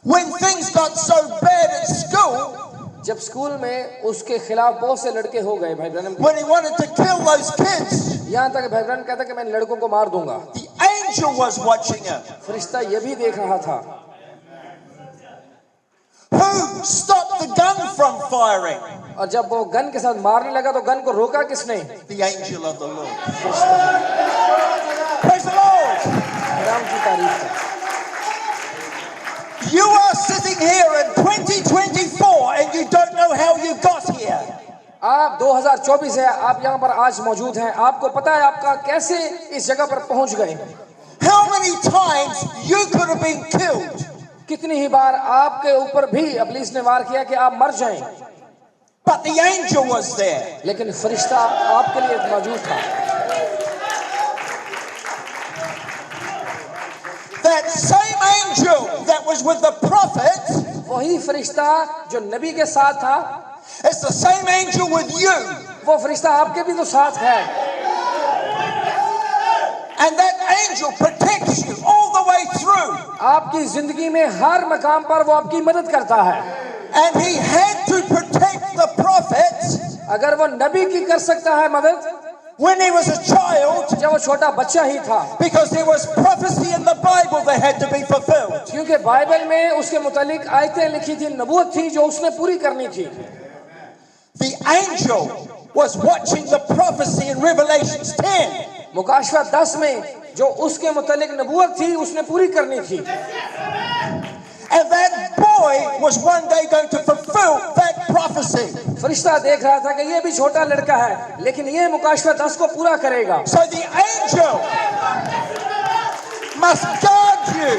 When things got so bad at school, जब स्कूल में उसके खिलाफ बहुत से लड़के हो गए भाई Branham, when he wanted to kill those kids, यहाँ तक भाई ब्रैनम कहता कि मैं लड़कों को मार दूंगा, the angel was watching him. फरिश्ता ये भी देख रहा था। Who stopped the gun from firing? और जब वो गन के साथ मारने लगा तो गन को रोका किसने? The angel of the Lord. Praise the Lord. Ram की तारीफ है। You are sitting here in 2024 and you don't know how you got here. आप 2024 है, आप यहाँ पर आज मौजूद हैं, आपको पता है आपका कैसे इस जगह पर पहुंच गए। How many times you could have been killed? कितनी ही बार आपके ऊपर भी इब्लीस ने वार किया कि आप मर जाएं, But the angel was there. लेकिन फरिश्ता आपके लिए मौजूद था। That same angel that was with the prophet वही फरिश्ता जो नबी के साथ था, is the same angel with you. वो फरिश्ता आपके भी तो साथ है। And that angel protects you all the way through. आपकी जिंदगी में हर मकाम पर वो आपकी मदद करता है। And he had to protect the prophet अगर वो नबी की कर सकता है मदद when he was a child, जब वो छोटा बच्चा ही था, because there was prophecy in the Bible that had to be fulfilled. क्योंकि बाइबल में उसके मुतालिक आयतें लिखी थी, नबूवत थी जो उसने पूरी करनी थी। The angel was watching the prophecy in Revelations 10. मुकाशवा 10 में जो उसके मुतालिक नबूवत थी उसने पूरी करनी थी। And that boy was one day going to fulfill that prophecy. फरिश्ता देख रहा था कि ये भी छोटा लड़का है, लेकिन ये मुकाशवा 10 को पूरा करेगा। So the angel must guard you.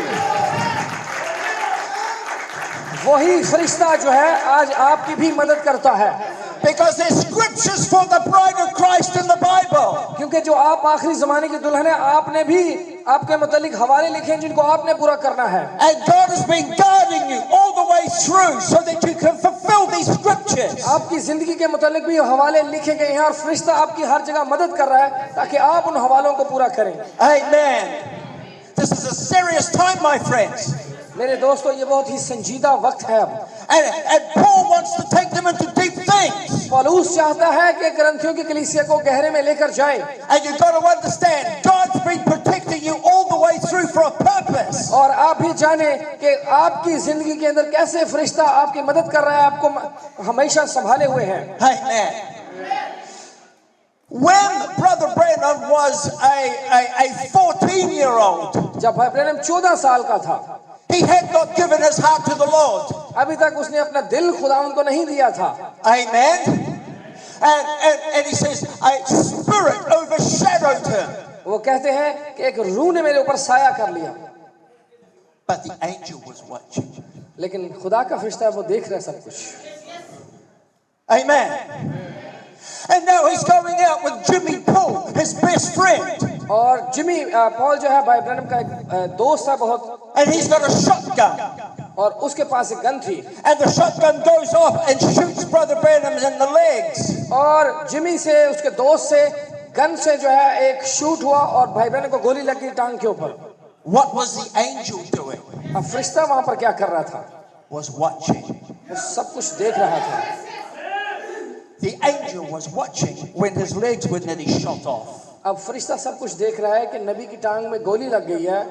वही फरिश्ता जो है आज आपकी भी मदद करता है। Because there's scriptures for the bride of Christ in the Bible. क्योंकि जो आप आखिरी जमाने की दुल्हन है, आपने भी आपके मुतालिक हवाले लिखे हैं जिनको आपने पूरा करना है। And God has been guarding you all the way through so that you can fulfill these scriptures. आपकी जिंदगी के मुतालिक भी हवाले लिखे गए हैं और फरिश्ता आपकी हर जगह मदद कर रहा है ताकि आप उन हवालों को पूरा करें। Amen. This is a serious time, my friends. मेरे दोस्तों, ये बहुत ही संजीदा वक्त है अब। And Paul wants to take them into deep things. पौलुस चाहता है कि करंथियों की कलीसिया को गहरे में लेकर जाए। And you've got to understand, God's been protecting you all the way through for a purpose. और आप भी जाने कि आपकी जिंदगी के अंदर कैसे फरिश्ता आपकी मदद कर रहा है, आपको हमेशा संभाले हुए हैं। Amen. When Brother Branham was a 14-year-old, जब भाई ब्रैनम 14 साल का था, he had not given his heart to the Lord. अभी तक उसने अपना दिल खुदावंद को नहीं दिया था। Amen. And he says a spirit overshadowed him. वो कहते हैं कि एक रूह ने मेरे ऊपर साया कर लिया, But the angel was watching. लेकिन खुदा का फरिश्ता है, वो देख रहा है सब कुछ। Amen. And now he's going out with Jimmy Paul, his best friend. और जिमी पॉल जो है भाई ब्रैनम का एक दोस्त है बहुत, And he's got a shotgun. और उसके पास एक गन थी, And the shotgun goes off and shoots Brother Branham in the legs. और जिमी से उसके दोस्त से गन से जो है एक शूट हुआ और भाई ब्रैनम को गोली लगी टांग के ऊपर। What was the angel doing? अब फरिश्ता वहां पर क्या कर रहा था? Was watching. वो सब कुछ देख रहा था। The angel was watching when his legs were nearly shot off. अब फरिश्ता सब कुछ देख रहा है कि नबी की टांग में गोली लग गई है,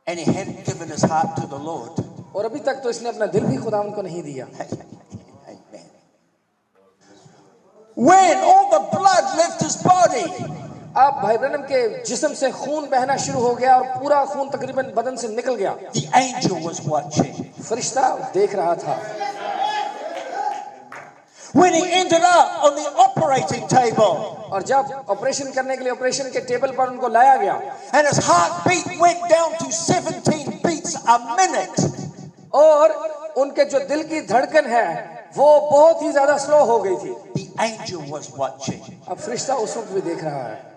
And he hadn't given his heart to the Lord. और अभी तक तो इसने अपना दिल भी खुदावंद को नहीं दिया। Amen. When all the blood left his body, अब भाई ब्रैनम के जिस्म से खून बहना शुरू हो गया और पूरा खून तकरीबन बदन से निकल गया। the angel was watching. फरिश्ता देख रहा था। When he ended up on the operating table, और जब ऑपरेशन करने के लिए ऑपरेशन के टेबल पर उनको लाया गया, and his heartbeat went down to 17 beats a minute, और उनके जो दिल की धड़कन है वो बहुत ही ज्यादा स्लो हो गई थी, the angel was watching. अब फरिश्ता उस वक्त भी देख रहा है।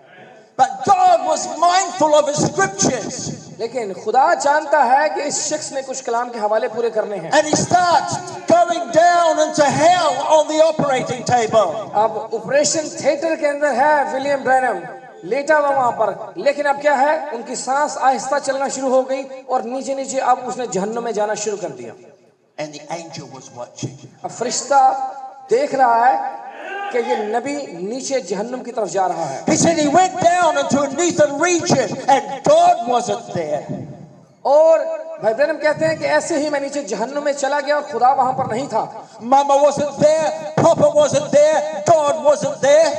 But God was mindful of his scriptures. लेकिन खुदा जानता है कि इस शख्स ने कुछ कलाम के हवाले पूरे करने हैं। And he starts going down into hell on the operating table. अब ऑपरेशन थिएटर के अंदर है विलियम ब्रैनम लेटा हुआ वहां पर, लेकिन अब क्या है, उनकी सांस आहिस्ता चलना शुरू हो गई और नीचे नीचे अब उसने जहन्नुम में जाना शुरू कर दिया। And the angel was watching. अब फरिश्ता देख रहा है कि ये नबी नीचे जहन्नुम की तरफ जा रहा है। He said he went down into a lethal region and God wasn't there. और भाई ब्रैनम कहते हैं कि ऐसे ही मैं नीचे जहन्नुम में चला गया और खुदा वहां पर नहीं था। Mama wasn't there, Papa wasn't there, God wasn't there.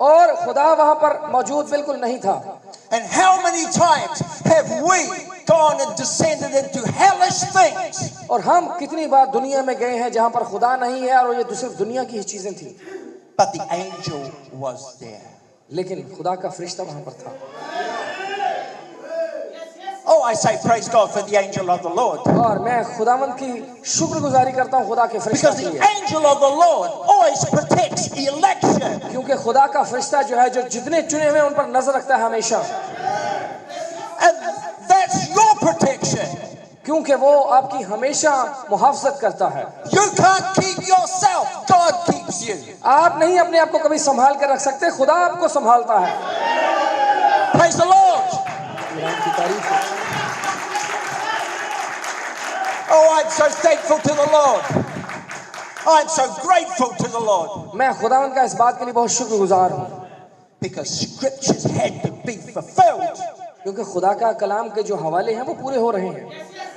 और खुदा वहां पर मौजूद बिल्कुल नहीं था। And how many times have we gone and descended into hellish things? और हम कितनी बार दुनिया में गए हैं जहां पर खुदा नहीं है और ये सिर्फ दुनिया की ही चीजें थी, But the angel was there. लेकिन खुदा का फरिश्ता वहां पर था। Oh, I say praise God for the angel of the Lord. और मैं खुदावंद की शुक्रगुजारी करता हूँ खुदा के फरिश्ता Because के the लिए, angel of the Lord always protects election. क्योंकि खुदा का फरिश्ता जो है जो जितने चुने हुए उन पर नजर रखता है हमेशा, And that's your protection. क्योंकि वो आपकी हमेशा मुहाफजत करता है। You can't keep yourself, God keeps you. आप नहीं अपने आप को कभी संभाल कर रख सकते, खुदा आपको संभालता है। Praise the Lord. खुदा की तारीफ हो। Oh, I'm so thankful to the Lord. I'm so grateful to the Lord. मैं खुदावंद का इस बात के लिए बहुत शुक्रगुजार हूँ, Because scriptures had to be fulfilled. क्योंकि खुदा का कलाम के जो हवाले हैं वो पूरे हो रहे हैं।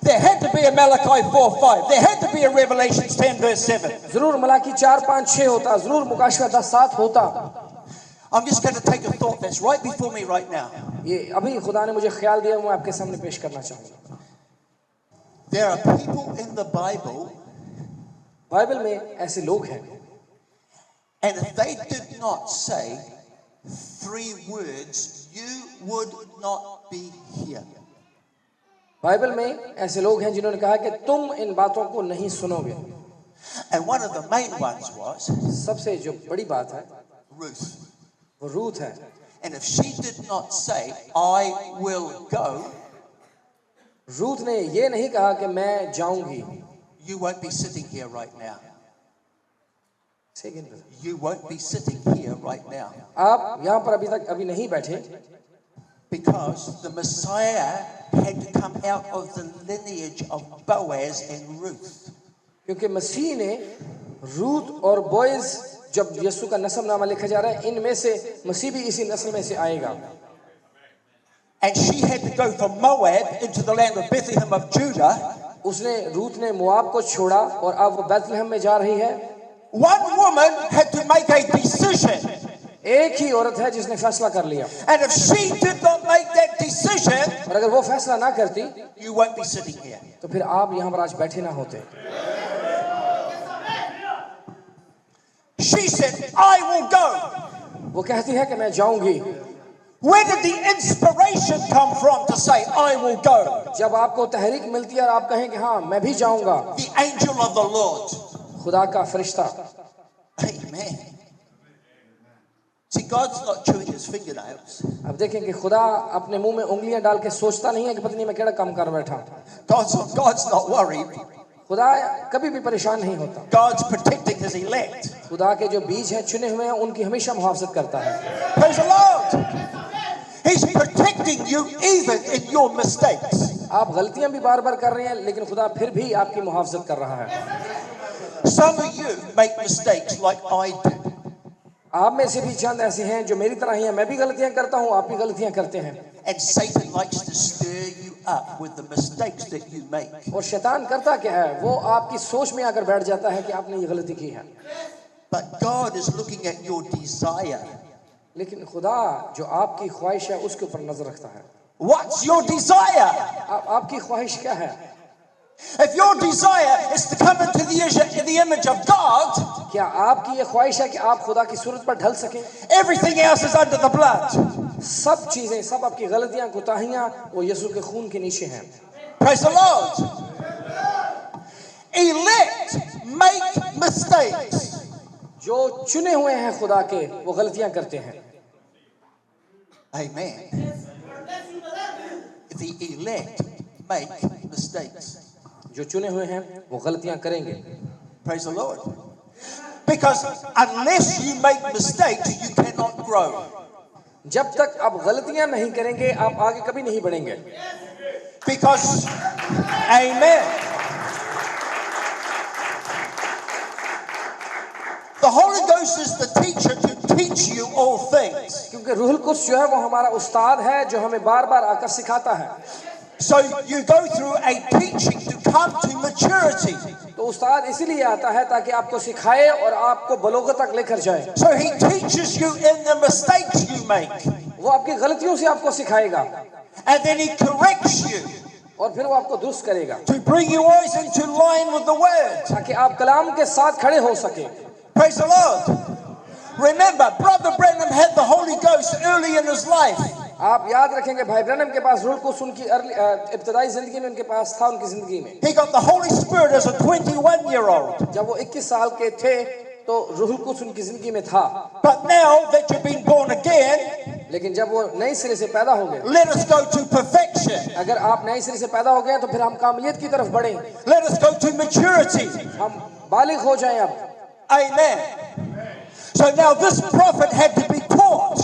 There had to be a Malachi 4:5. There had to be a Revelation 10 verse 7. जरूर मलाकी 4, 5, 6 होता, जरूर मुकाशवा 10, 7 होता। I'm just going to take a thought that's right before me right now. ये अभी खुदा ने मुझे ख्याल दिया, मैं आपके सामने पेश करना चाहूंगा। There are people in the Bible, Bible में ऐसे लोग हैं, and if they did not say 3 words, you would not be here. Bible में ऐसे लोग हैं जिन्होंने कहा कि तुम इन बातों को नहीं सुनोगे। And one of the main ones was सबसे जो बड़ी बात है Ruth. वो रूथ है। And if she did not say, I will go, Ruth ने ये नहीं कहा कि मैं जाऊंगी। you won't be sitting here right now. Second, You won't be sitting here right now. आप यहाँ पर अभी नहीं बैठे, Because the Messiah had to come out of the lineage of Boaz and Ruth. क्योंकि मसीह ने रूत और बोएज जब यीशु का नस्लनामा लिखा जा रहा है, इनमें से मसीह भी इसी नस्ल में से आएगा। And she had to go from Moab into the land of Bethlehem of Judah. Ruth ने मोआब को छोड़ा और अब वो बैतलहम में जा रही है। One woman had to make a decision. एक ही औरत है जिसने फैसला कर लिया। And if she did not make that decision, और अगर वो फैसला ना करती, you won't be sitting here. तो फिर आप यहाँ पर आज बैठे ना होते। She said, I will go. वो कहती है कि मैं जाऊंगी। Where did the inspiration come from to say, I will go? जब आपको तहरीक मिलती है और आप कहें कि हाँ मैं भी जाऊंगा। The angel of the Lord. खुदा का फरिश्ता। Amen. See, God's not chewing his fingernails. अब देखें कि खुदा अपने मुंह में उंगलियां डाल के सोचता नहीं है कि पत्नी मैं केड़ा काम कर बैठा। God's not worried. खुदा कभी भी परेशान नहीं होता। God's protecting his elect. खुदा के जो बीज हैं चुने हुए हैं उनकी हमेशा मुहाफजत करता है। Praise the Lord. He's protecting you even in your mistakes. आप गलतियां भी बार-बार कर रहे हैं लेकिन खुदा फिर भी आपकी मुहाफजत कर रहा है। Some of you make mistakes like I do. आप में से भी चंद ऐसे हैं जो मेरी तरह ही हैं। मैं भी गलतियां करता हूं, आप भी गलतियां करते हैं। And Satan likes to stir you up with the mistakes that you make. और शैतान करता क्या है, वो आपकी सोच में आकर बैठ जाता है कि आपने ये गलती की है। But God is looking at your desire. लेकिन खुदा जो आपकी ख्वाहिश है उसके ऊपर नजर रखता है। What's your desire? आपकी ख्वाहिश क्या है? If your desire is to come into the image of God, क्या आपकी ये ख्वाहिश है कि आप खुदा की सूरत पर ढल सकें? everything else is under the blood. सब चीजें, सब आपकी गलतियां, कोताहियां वो यीशु के खून के नीचे हैं। Praise the Lord. Elect make mistakes. जो चुने हुए हैं खुदा के वो गलतियां करते हैं। Amen. The elect make mistakes. जो चुने हुए हैं वो गलतियां करेंगे। Praise the Lord. Because unless you make mistakes, you cannot grow. जब तक आप गलतियां नहीं करेंगे आप आगे कभी नहीं बढ़ेंगे। Because, amen. The Holy Ghost is the teacher to teach you all things. क्योंकि रूहुल कुद्स जो है वो हमारा उस्ताद है जो हमें बार-बार आकर सिखाता है। So you go through a teaching to come to maturity. तो उस्ताद इसीलिए आता है ताकि आपको सिखाए और आपको बलोगत तक लेकर जाए। So he teaches you in the mistakes you make. वो आपकी गलतियों से आपको सिखाएगा। And then he corrects you. और फिर वो आपको दुरुस्त करेगा। To bring you always into line with the word. ताकि आप कलाम के साथ खड़े हो सके। Praise the Lord. Remember, Brother Branham had the Holy Ghost early in his life. आप याद रखेंगे भाई ब्रैनम के पास रूह कुद्स उनकी इब्तिदाई जिंदगी में उनके पास था, उनकी जिंदगी में। He got the Holy Spirit as a 21-year-old. जब वो 21 साल के थे तो रूह कुद्स उनकी जिंदगी में था। But now that you've been born again, लेकिन जब वो नए सिरे से पैदा हो गए, let us go to perfection. अगर आप नए सिरे से पैदा हो गए तो फिर हम कामिलियत की तरफ बढ़ें। Let us go to maturity. हम बालिग हो जाएं अब। Amen. So now this prophet had to be taught.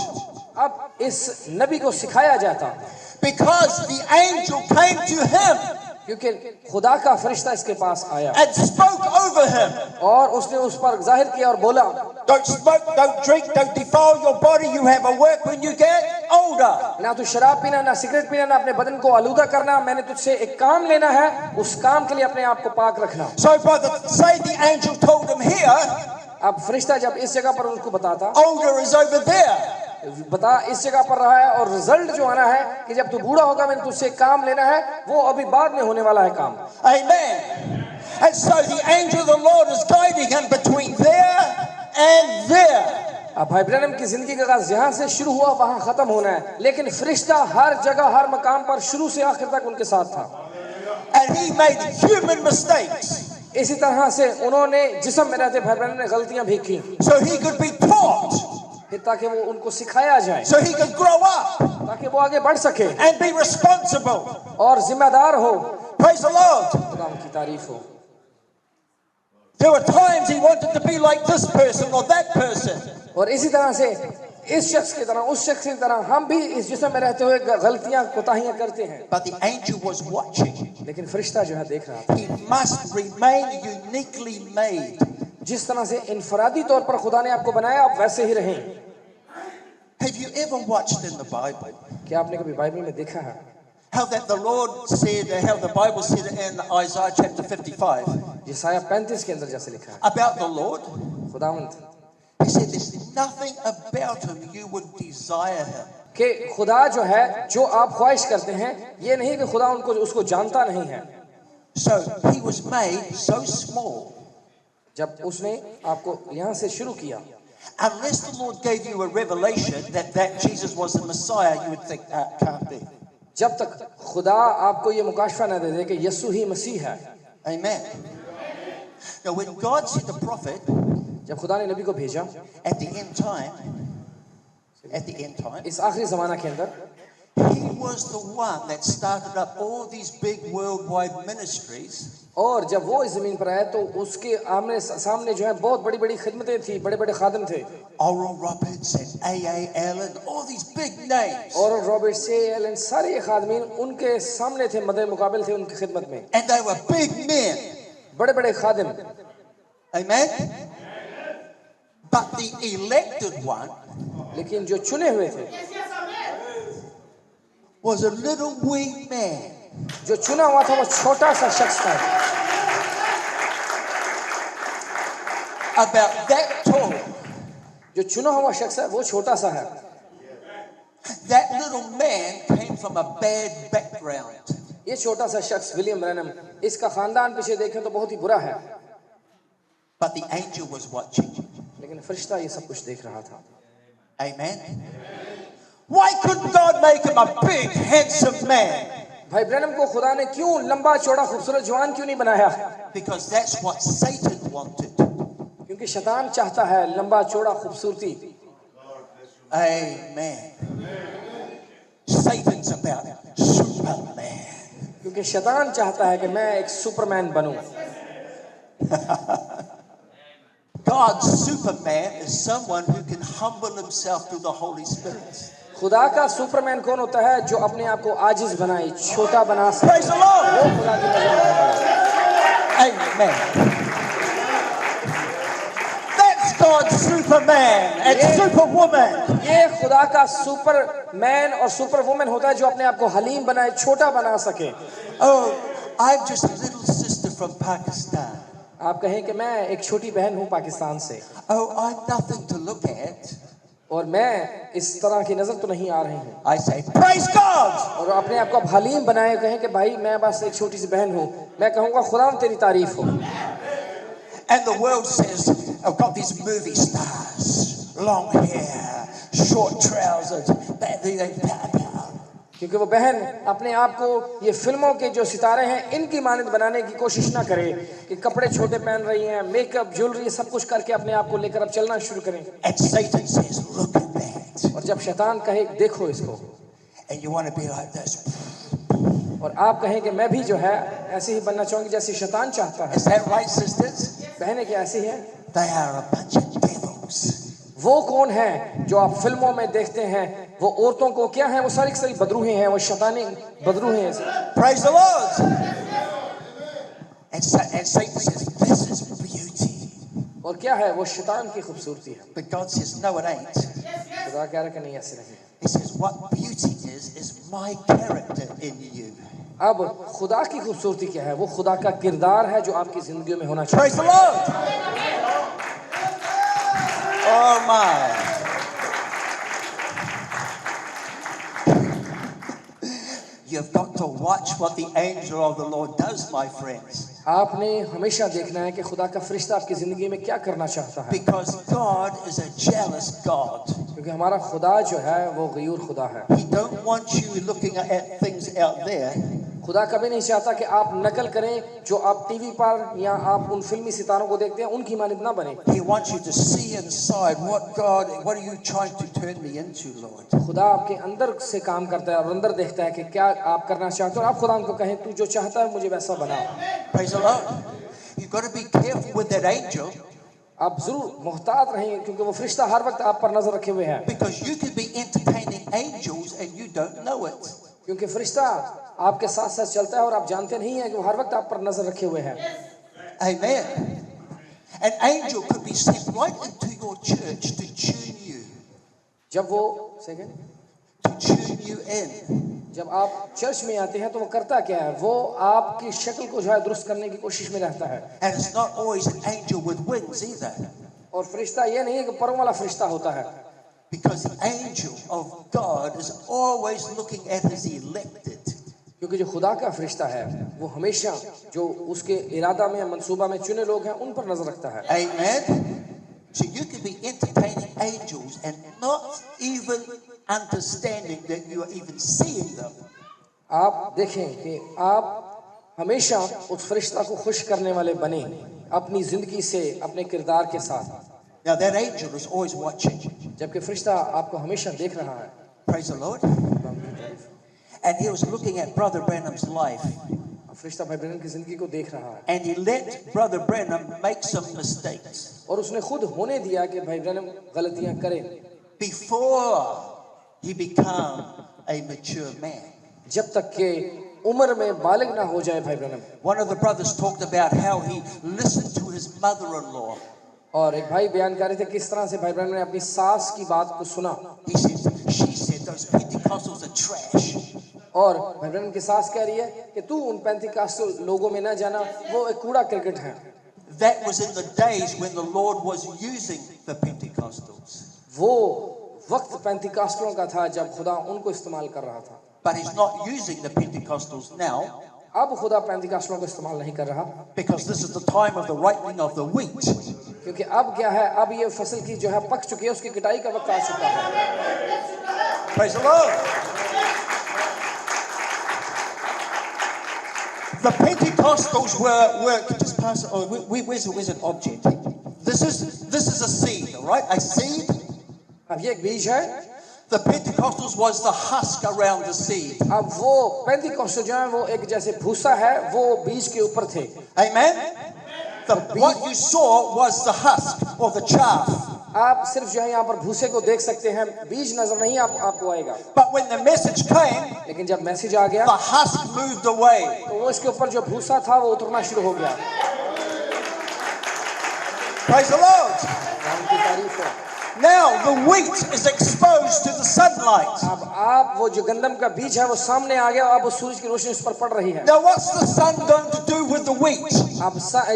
अब इस नबी को सिखाया जाता। Because the angel came to him. क्योंकि खुदा का फरिश्ता इसके पास आया। And spoke over him. और उसने उस पर जाहिर किया और बोला, Don't smoke, don't drink, don't defile your body. You have a work when you get older. ना तू शराब पीना, ना सिगरेट पीना, ना अपने बदन को आलूदा करना। मैंने तुझसे एक काम लेना है, उस काम के लिए अपने आप को पाक रखना। So say the angel told him here. अब फरिश्ता जब इस जगह पर उसको बताता, Older is over there. बता इस जगह पर रहा है और रिजल्ट जो आना है कि जब तू बूढ़ा होगा मैंने तुझसे काम लेना है, वो अभी बाद में होने वाला है काम। Amen. And so the angel of the Lord is guiding him between there and there. अब भाई ब्रैनम की जिंदगी का आगाज जहां से शुरू हुआ वहां खत्म होना है, लेकिन फरिश्ता हर जगह हर मकाम पर शुरू से आखिर तक उनके साथ था। And he made human mistakes. इसी तरह से उन्होंने जिस्म में रहते भाई ब्रैनम ने गलतियां भी की। So he could be taught. फिर ताकि वो उनको सिखाया जाए। So he could grow up. ताकि वो आगे बढ़ सके। And be responsible. और जिम्मेदार हो। Praise the Lord. खुदा की तारीफ हो। There were times he wanted to be like this person or that person. और इसी तरह से इस शख्स की तरह उस शख्स की तरह हम भी इस जिस्म में रहते हुए गलतियां कोताहियां करते हैं। But the angel was watching. लेकिन फरिश्ता जो है देख रहा था। He must remain uniquely made. जिस तरह से इनफरादी तौर पर खुदा ने आपको बनाया आप वैसे ही रहें। Have you ever watched in the Bible क्या आपने कभी बाइबल में देखा है how that the Lord said, how the Bible said in Isaiah chapter 55 यशायाह 35 के अंदर जैसे लिखा है about the Lord? खुदावंद He said, there's nothing about him you would desire him. कि खुदा जो है जो आप ख्वाहिश करते हैं ये नहीं कि खुदा उनको उसको जानता नहीं है। So he was made so small. जब उसने आपको यहाँ से शुरू किया, Unless the Lord gave you a revelation that Jesus was the Messiah, you would think that can't be. जब तक खुदा आपको ये मुकाशफा न दे दे कि यीशु ही मसीह है। Amen. Now when God sent the prophet जब खुदा ने नबी को भेजा at the end time, इस आखिरी जमाना के अंदर, he was the one that started up all these big worldwide ministries. और जब वो इस जमीन पर आया तो उसके आमने सामने जो है बहुत बड़ी बड़ी खिदमतें थी, बड़े बड़े खादिम थे। Oral Roberts and A.A. Allen, all these big names. और रॉबर्ट से एलन सारे ये खादमीन उनके सामने थे, मदे मुकाबिल थे उनकी खिदमत में। And they were big men. बड़े बड़े खादिम। Amen. But the elected one लेकिन जो चुने हुए थे was a little wee man. जो चुना हुआ था वो छोटा सा शख्स था, About that tall. जो चुना हुआ शख्स है वो छोटा सा है। That little man came from a bad background. ये छोटा सा शख्स विलियम ब्रैनम, इसका खानदान पीछे देखें तो बहुत ही बुरा है, But the angel was watching. लेकिन फरिश्ता ये सब कुछ देख रहा था। Amen. Why couldn't God make him a big, handsome man? भाई ब्रैनम को खुदा ने क्यों लंबा चौड़ा खूबसूरत जवान क्यों नहीं बनाया? Because that's what Satan wanted. क्योंकि शैतान चाहता है लंबा चौड़ा खूबसूरती। Amen. Satan's about Superman. क्योंकि शैतान चाहता है कि मैं एक Superman बनूं। God's Superman is someone who can humble himself through the Holy Spirit. खुदा का सुपरमैन कौन होता है? जो अपने आप को आजिज बनाए, छोटा बना सके। Praise the Lord. वो खुदा की नजर में है। Amen. That's God's Superman and Superwoman. ये खुदा का सुपरमैन और सुपरवुमन होता है जो अपने आप को हलीम बनाए, छोटा बना सके। Oh, I'm just a little sister from Pakistan. आप कहें कि मैं एक छोटी बहन हूँ पाकिस्तान से, Oh, I'm nothing to look at. और मैं इस तरह की नजर तो नहीं आ रही हूँ। I say, praise God. और अपने आप को हलीम बनाए, कहें कि भाई मैं बस एक छोटी सी बहन हूँ, मैं कहूँगा खुदा तेरी तारीफ हो। And the world says, I've got these movie stars, long hair, short trousers, क्योंकि वो बहन अपने आप को ये फिल्मों के जो सितारे हैं इनकी मानद बनाने की कोशिश ना करे कि कपड़े छोटे पहन रही हैं, मेकअप, ज्वेलरी सब कुछ करके अपने आप को लेकर अब चलना शुरू करें। And Satan says, look at that. और जब शैतान कहे देखो इसको, And you want to be like this. और आप कहें कि मैं भी जो है ऐसे ही बनना चाहूंगी जैसे शैतान चाहता है। Is that right, sisters? बहनें क्या ऐसी हैं? They are a bunch of devils. वो कौन है जो आप फिल्मों में देखते हैं? वो औरतों को क्या है? वो सारी की सारी बदरूहें हैं, वो शैतानी बदरूहें हैं। Praise the Lord. And Satan says, this is beauty. और क्या है? वो शैतान की खूबसूरती है। But God says, no, it ain't. खुदा कह रहा है कि नहीं, ऐसे नहीं। He says, what beauty is my character in you. अब खुदा की खूबसूरती क्या है? वो खुदा का किरदार है जो आपकी जिंदगी में होना चाहिए। Praise the Lord. Oh my. You've got to watch what the angel of the Lord does, my friends. आपने हमेशा देखना है कि खुदा का फरिश्ता आपकी जिंदगी में क्या करना चाहता है। Because God is a jealous God. क्योंकि हमारा खुदा जो है वो गयूर खुदा है। He don't want you looking at things out there. खुदा कभी नहीं चाहता कि आप नकल करें जो आप टीवी पर या आप उन फिल्मी सितारों को देखते हैं उनकी मानद ना बने। He wants you to see inside what are you trying to turn me into, Lord? खुदा आपके अंदर से काम करता है और अंदर देखता है कि क्या आप करना चाहते हो, और आप खुदा को कहें तू जो चाहता है मुझे वैसा बना। Praise the Lord. You've got to be careful with that angel. आप जरूर मोहतात रहें क्योंकि वो फरिश्ता हर वक्त आप पर नजर रखे हुए है। Because you could be entertaining angels and you don't know it. क्योंकि फरिश्ता आपके साथ साथ चलता है और आप जानते नहीं हैं कि वो हर वक्त आप पर नजर रखे हुए है। Amen. An angel could be sent right into your church to tune you, जब वो second to tune you in. जब आप चर्च में आते हैं तो वो करता क्या है, वो आपकी शक्ल को जो है दुरुस्त करने की कोशिश में रहता है। And it's not always an angel with wings either, और फरिश्ता ये नहीं है कि परों वाला फरिश्ता होता है, because the angel of God is always looking at his elected. क्योंकि जो खुदा का फरिश्ता है वो हमेशा जो उसके इरादा में मंसूबा में चुने लोग हैं उन पर नजर रखता है। Amen. So you can be entertaining angels and not even understanding that you are even seeing them. आप देखें कि आप हमेशा उस फरिश्ता को खुश करने वाले बने अपनी जिंदगी से, अपने किरदार के साथ। Now that angel is always watching. जबकि फरिश्ता आपको हमेशा देख रहा है। Praise the Lord. And he was looking at Brother Branham's life. फरिश्ता भाई ब्रैनम की जिंदगी को देख रहा है। And he let Brother Branham make some mistakes और उसने खुद होने दिया कि भाई ब्रैनम गलतियां करे before he became a mature man. जब तक के उम्र में बालिग ना हो जाए भाई Branham. One of the brothers talked about how he listened to his mother-in-law. और एक भाई बयान कर रहे थे किस तरह से भाई ब्रैनम ने अपनी सास की बात को सुना। He said, she said those Pentecostals are trash. और भाई ब्रैनम की सास कह रही है कि तू उन पेंटिकॉस्टल लोगों में ना जाना, वो एक कूड़ा क्रिकेट है। That was in the days when the Lord was using the Pentecostals. वो वक्त पेंटिकॉस्टलों का था जब खुदा उनको इस्तेमाल कर रहा था। But he's not using the Pentecostals now, अब खुदा पेंटिकॉस्टलों को इस्तेमाल नहीं कर रहा, because this is the time of the ripening of the wheat. क्योंकि अब क्या है, अब ये फसल की जो है पक चुकी है, उसकी कटाई का वक्त आ चुका है। Praise the Lord. The Pentecostals were just pass it. Oh, where's an object? This is a seed, all right? A seed. अब ये एक बीज है। The Pentecostals was the husk around the seed. अब वो पेंटिकॉस्टल जो है वो एक जैसे भूसा है, वो बीज के ऊपर थे। Amen. What you saw was the husk or the chaff. आप सिर्फ जो है यहाँ पर भूसे को देख सकते हैं, बीज नजर नहीं आपको आएगा। But when the message came, लेकिन जब मैसेज आ गया, the husk moved away. तो वो इसके ऊपर जो भूसा था वो उतरना शुरू हो गया। Praise the Lord. नाम की तारीफ है। Now the wheat is exposed to the sunlight. अब आप वो जो गंदम का बीज है वो सामने आ गया, अब वो सूरज की रोशनी उस पर पड़ रही है। Now what's the sun going to do with the wheat? अब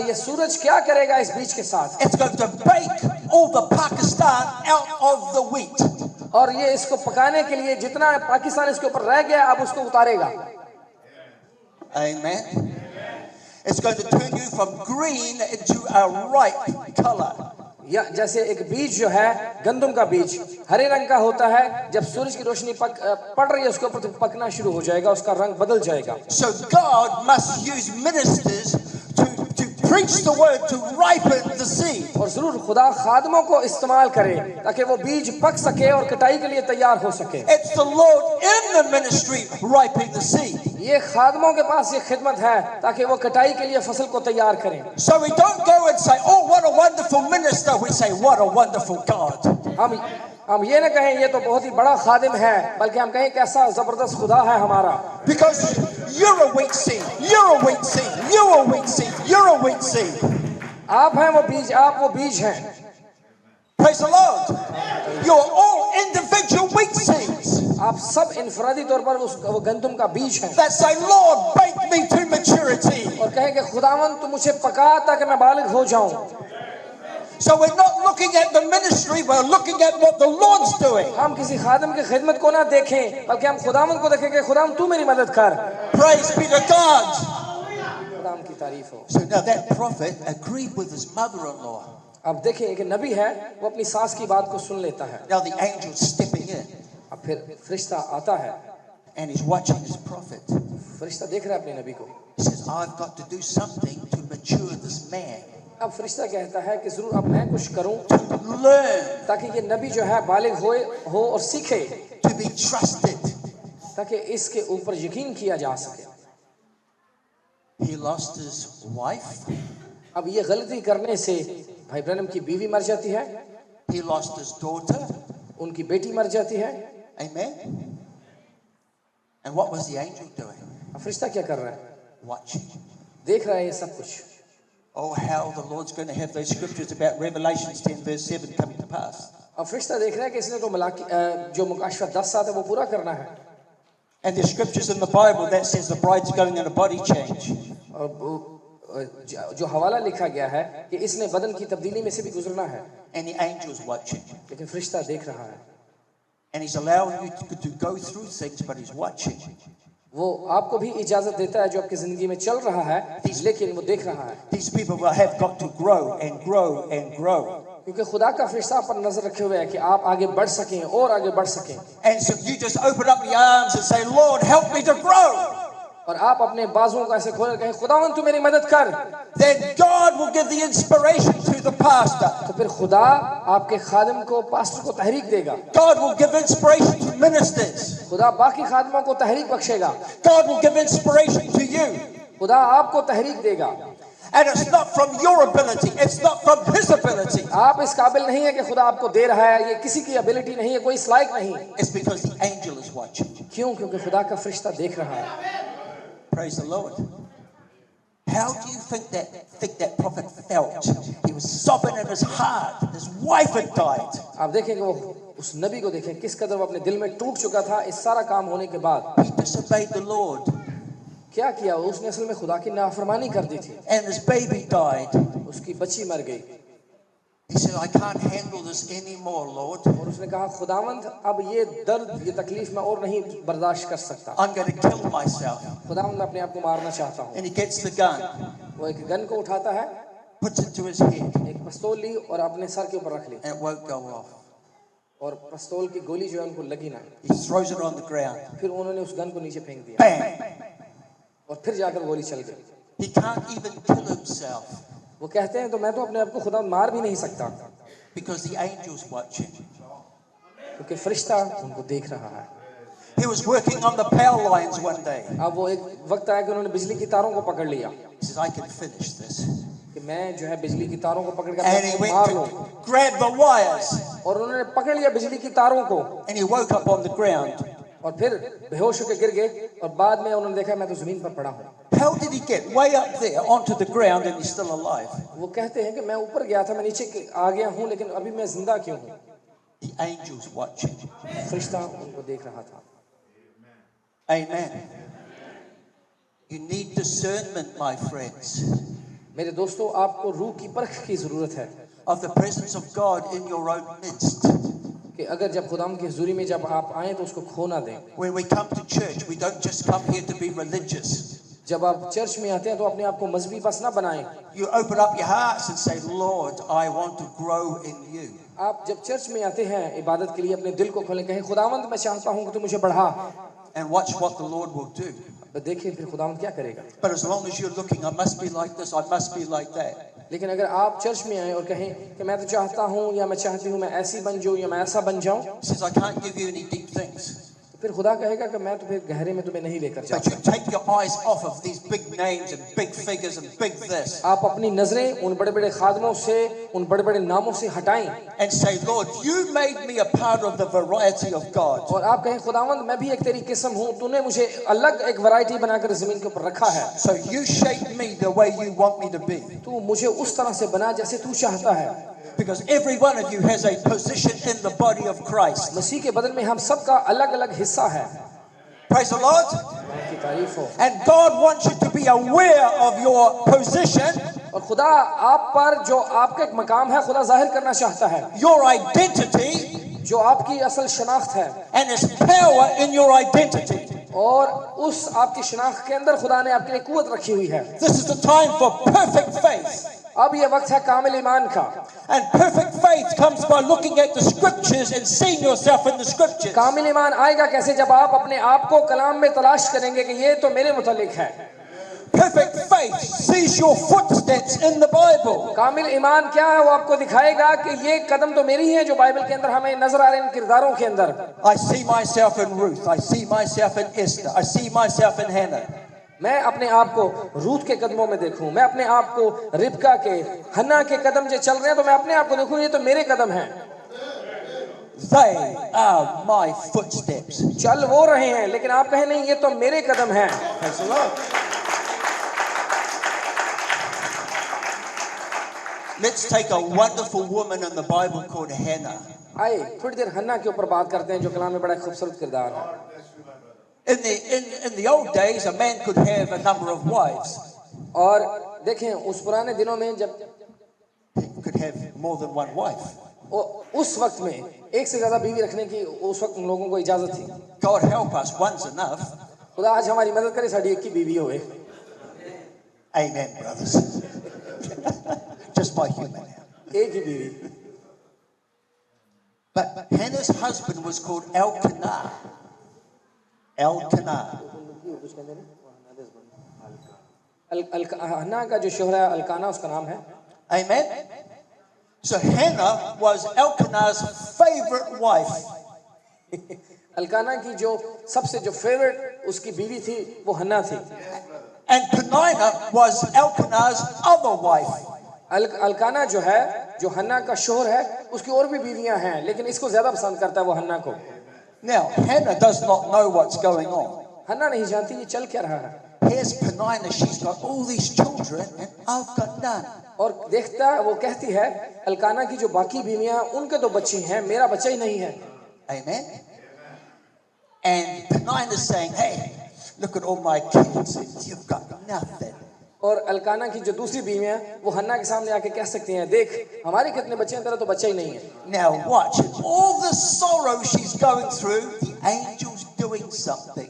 ये सूरज क्या करेगा इस बीज के साथ? It's going to bake all the Pakistan out of the wheat. और ये इसको पकाने के लिए जितना पाकिस्तान इसके ऊपर रह गया, अब उसको उतारेगा। Amen. It's going to turn you from green into a ripe color. या जैसे एक बीज जो है गंदम का बीज हरे रंग का होता है, जब सूरज की रोशनी पड़ रही है उसके ऊपर तो पकना शुरू हो जाएगा, उसका रंग बदल जाएगा। So God must use ministers to preach the word to ripen the seed. और जरूर खुदा खादमों को इस्तेमाल करे ताकि वो बीज पक सके और कटाई के लिए तैयार हो सके। It's the Lord in the ministry ripening the seed. ये खादमों के पास ये खिदमत है ताकि वो कटाई के लिए फसल को तैयार करें। So we don't go and say, "Oh, what a wonderful minister." We say, "What a wonderful God." हम ये ना कहें ये तो बहुत ही बड़ा खादिम है, बल्कि हम कहें कैसा जबरदस्त खुदा है हमारा। Because you're a wheat seed, you're a wheat seed, you're a wheat seed, you're a wheat seed. आप हैं वो बीज, आप वो बीज हैं। Praise the Lord. You're all individual wheat seeds आप सब इनफरादी तौर पर वो गंदम का बीज हैं। that say, "Lord, bake me to maturity." और कहें कि खुदावन तू मुझे पका ताकि मैं बालिग हो जाऊं। So we're not looking at the ministry, we're looking at what the Lord's doing. हम किसी खादिम की खिदमत को ना देखें, बल्कि हम खुदावन को देखें कि खुदावन तू मेरी मदद कर। Praise be to God. खुदावन की तारीफ हो। So now that prophet agreed with his mother-in-law. अब देखें एक नबी है, वो अपनी सास की बात को सुन लेता है। Now the angel's stepping in अब फिर फरिश्ता आता है, and he's watching his prophet. फरिश्ता देख रहा है अपने नबी को। He says, "I've got to do something to mature this man." अब फरिश्ता कहता है कि जरूर अब मैं कुछ करूं Learn ताकि ये नबी जो है बालिग हो और सीखे, to be trusted. ताकि इसके ऊपर यकीन किया जा सके। He lost his wife. अब ये गलती करने से भाई ब्रैनम की बीवी मर जाती है, He lost his daughter. उनकी बेटी मर जाती है। Amen. And what was the angel doing? अब फरिश्ता क्या कर रहा है? Watching. देख रहा है ये सब कुछ। Oh, how the Lord's going to have those scriptures about Revelations 10 verse 7 coming to pass. अब फरिश्ता देख रहा है कि इसने तो जो मुकाशफा 10:7 है वो पूरा करना है। And there's scriptures in the Bible that says the bride's going on a body change. और जो हवाला लिखा गया है कि इसने बदन की तब्दीली में से भी गुजरना है। And the angel's watching. लेकिन फरिश्ता देख रहा है। And he's allowing you to go through things, but he's watching. वो आपको भी इजाजत देता है जो आपकी जिंदगी में चल रहा है, लेकिन वो देख रहा है। These people will have got to grow and grow and grow. क्योंकि खुदा का फरिश्ता पर नजर रखे हुए है कि आप आगे बढ़ सकें और आगे बढ़ सकें। And so you just open up your arms and say, Lord, help me to grow. और आप अपने बाजुओं को ऐसे खोल कहें, खुदावन तू मेरी मदद कर। Then God will give the inspiration to the pastor. तो फिर खुदा आपके खादिम को, पास्टर को तहरीक देगा। God will give inspiration to ministers. खुदा बाकी खादिमों को तहरीक बख्शेगा। God will give inspiration to you. खुदा आपको तहरीक देगा। And it's not from your ability, it's not from his ability. आप इस काबिल नहीं है कि खुदा आपको दे रहा है, ये किसी की एबिलिटी नहीं है, कोई इस लायक नहीं। It's because the angel is watching. क्यों? क्योंकि खुदा का फरिश्ता देख रहा है। Praise the Lord. How do you think that prophet felt? He was sobbing in his heart. His wife had died. आप देखेंगे वो उस नबी को देखें किस कदर वो अपने दिल में टूट चुका था इस सारा काम होने के बाद। He disobeyed the Lord. क्या किया? उसने असल में खुदा की नाफरमानी कर दी थी। And his baby died. उसकी बच्ची मर गई। He said, I can't handle this anymore, Lord. और उसने कहा, खुदावंद अब ये दर्द, ये तकलीफ मैं और नहीं बर्दाश्त कर सकता। I'm going to kill myself. खुदावंद मैं अपने आप को मारना चाहता हूँ। And he gets the gun, वो एक गन को उठाता है, puts it to his head, एक पिस्तौल ली और अपने सर के ऊपर रख ली। and it won't go off. और पिस्तौल की गोली जो है उनको लगी ना। He throws it on the ground. फिर उन्होंने उस गन को नीचे फेंक दिया। Bang! और फिर जाकर गोली चल गई। He can't even kill himself वो कहते हैं तो मैं तो अपने आप को खुदा मार भी नहीं सकता। because the angel's watching. क्योंकि फरिश्ता उनको देख रहा है। He was working on the power lines one day. अब वो एक वक्त आया कि उन्होंने बिजली की तारों को पकड़ लिया। He says, I can finish this. कि मैं जो है बिजली की तारों को पकड़ कर And he मार went लूं। to grab the wires. और उन्होंने पकड़ लिया बिजली की तारों को। And he woke up on the ground. और फिर बेहोश होकर गिर गए और बाद में उन्होंने देखा मैं तो जमीन पर पड़ा हूँ। How did he get way up there onto the ground and he's still alive? वो कहते हैं कि मैं ऊपर गया था, मैं नीचे आ गया हूँ, लेकिन अभी मैं जिंदा क्यों हूँ? The angel's watching. फरिश्ता उनको देख रहा था। Amen. You need discernment, my friends, मेरे दोस्तों, आपको रूह की परख की जरूरत है of the presence of God in your own midst. कि अगर जब खुदाम की हुजूरी में जब आप आए तो उसको खो ना दें। When we come to church, we don't just come here to be religious. जब आप चर्च में आते हैं तो अपने आप को मजहबी बस ना बनाएं। You open up your hearts and say, Lord, I want to grow in you. आप जब चर्च में आते हैं इबादत के लिए अपने दिल को खोलें, कहें खुदावंद मैं चाहता हूँ कि तू मुझे बढ़ा। And watch what the Lord will do. देखिए फिर खुदावंद क्या करेगा। But as long as you're looking, I must be like this, I must be like that. लेकिन अगर आप चर्च में आए और कहें कि मैं तो चाहता हूँ या मैं चाहती हूँ मैं ऐसी बन जाऊँ या मैं ऐसा बन जाऊँ, He says, I can't give you any deep things. फिर खुदा कहेगा कि मैं तो फिर गहरे में तुम्हें नहीं लेकर But जाऊँ। you take your eyes off of these big names and big figures and big this. आप अपनी नजरें उन बड़े बड़े खादमों से, उन बड़े बड़े नामों से हटाएं And say, Lord, you made me a part of the variety of God. और आप कहें खुदावंद मैं भी एक तेरी किस्म हूँ, तूने मुझे अलग एक वैरायटी बनाकर जमीन के ऊपर रखा है। So you shape me the way you want me to be. तू मुझे उस तरह से बना जैसे तू चाहता है। Because every one of you has a position in the body of Christ. मसीह के बदन में हम सबका अलग अलग हिस्सा है। Praise the Lord. की तारीफ हो। And God wants you to be aware of your position, और खुदा आप पर जो आपका एक मकाम है खुदा जाहिर करना चाहता है, your identity, जो आपकी असल शनाख्त है, and His power in your identity. और उस आपकी शनाख्त के अंदर खुदा ने आपके लिए कुव्वत रखी हुई है। This is the time for perfect faith. अब ये वक्त है कामिल ईमान का। And perfect faith comes by looking at the scriptures and seeing yourself in the scriptures. कामिल ईमान आएगा कैसे? जब आप अपने आप को कलाम में तलाश करेंगे कि ये तो मेरे मुतालिक है। Perfect faith sees your footsteps in the Bible. कामिल ईमान क्या है? वो आपको दिखाएगा कि ये कदम तो मेरी हैं जो बाइबल के अंदर हमें नजर आ रहे हैं इन किरदारों के अंदर। I see myself in Ruth. I see myself in Esther. I see myself in Hannah. मैं अपने आप को रूथ के कदमों में देखूं, मैं अपने आप को रिबका के, हन्ना के कदम जो चल रहे हैं तो मैं अपने आप को देखूं ये तो मेरे कदम हैं। They are my footsteps. चल वो रहे हैं लेकिन आप कहें नहीं ये तो मेरे कदम हैं। Let's take a wonderful woman in the Bible called Hannah. आए थोड़ी देर हन्ना के ऊपर बात करते हैं जो कलाम में बड़ा खूबसूरत किरदार है। In the old days, a man could have a number of wives. और देखें उस पुराने दिनों में जब He could have more than one wife. उस वक्त में एक से ज्यादा बीवी रखने की उस वक्त उन लोगों को इजाजत थी। God help us, one's enough. खुदा आज हमारी मदद करे साड़ी एक की बीवी होए। Amen, brothers. Just by human. एक ही बीवी। But Hannah's husband was called Elkanah. Elkanah. हन्ना का जो शोहर है अल्काना उसका नाम है। Amen. So Hannah was Elkanah's favorite wife. अल्काना की जो सबसे जो फेवरेट उसकी बीवी थी वो हन्ना थी। And Penina was Elkanah's other wife. अल्काना जो है जो हन्ना का शोहर है उसकी और भी बीवियां हैं लेकिन इसको ज्यादा पसंद करता है वो हन्ना को। Now Hannah does not know what's going on. हन्ना नहीं जानती ये चल क्या रहा है। Here's Penina, she's got all these children and I've got none. और देखता वो कहती है अल्काना की जो बाकी बीवियां उनके तो बच्चे हैं मेरा बच्चा ही नहीं है। Amen. And Penina is saying, hey, look at all my kids, you've got nothing. और अल्काना की जो दूसरी बीवियां वो हन्ना के सामने आके कह सकती हैं देख हमारे कितने बच्चे हैं तेरा तो बच्चा ही नहीं है। Now watch, all the sorrow she's going through, the angel's doing something.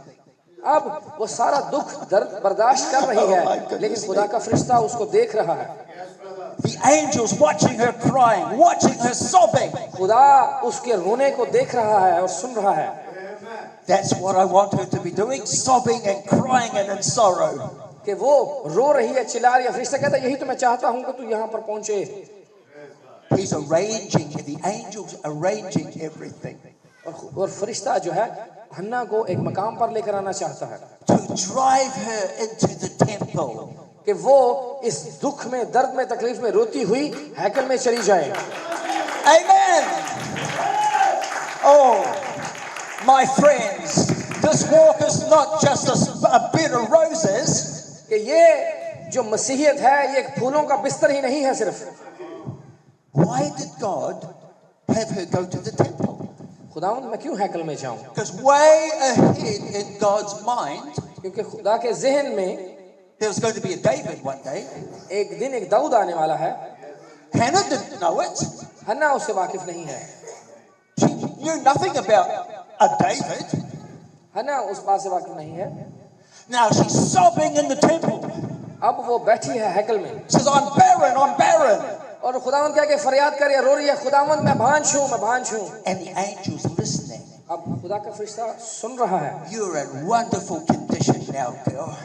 अब वो सारा दुख दर्द बर्दाश्त कर रही है लेकिन खुदा का फरिश्ता उसको देख रहा है। The angel's watching her crying, watching her sobbing. खुदा उसके रोने को देख रहा है और सुन रहा है। That's what I want her to be doing, sobbing and crying and in sorrow. कि वो रो रही है चिल्ला रही है। फरिश्ता कहता है यही तो मैं चाहता हूं कि तू यहाँ पर पहुंचे। He's arranging, the angel's arranging everything. और फरिश्ता जो है हन्ना को एक मकाम पर लेकर आना चाहता है। To drive her into the temple. कि वो इस दुख में दर्द में तकलीफ में रोती हुई हैकल में चली जाए। Amen. Oh, my friends, this walk is not just a bed of roses. कि ये जो मसीहियत है ये एक फूलों का बिस्तर ही नहीं है सिर्फ। Why did God have her go to the temple? खुदावंद मैं क्यों हैकल में जाऊं? Because way ahead in God's mind, क्योंकि खुदा के ज़हन में there was going to be a David one day. एक दिन एक दाऊद आने वाला है। Hannah didn't know it. हन्ना उससे वाकिफ नहीं है। She knew nothing about a David. हन्ना उस बात से वाकिफ नहीं है। Now she's sobbing in the temple. अब वो बैठी है हैकल में। Says, I'm barren, I'm barren. और खुदावंद क्या के फरियाद कर रही है रो रही है खुदावंद मैं भांज हूँ मैं भांज हूँ। And the angel's listening. अब खुदा का फरिश्ता सुन रहा है। You're in wonderful condition now, girl.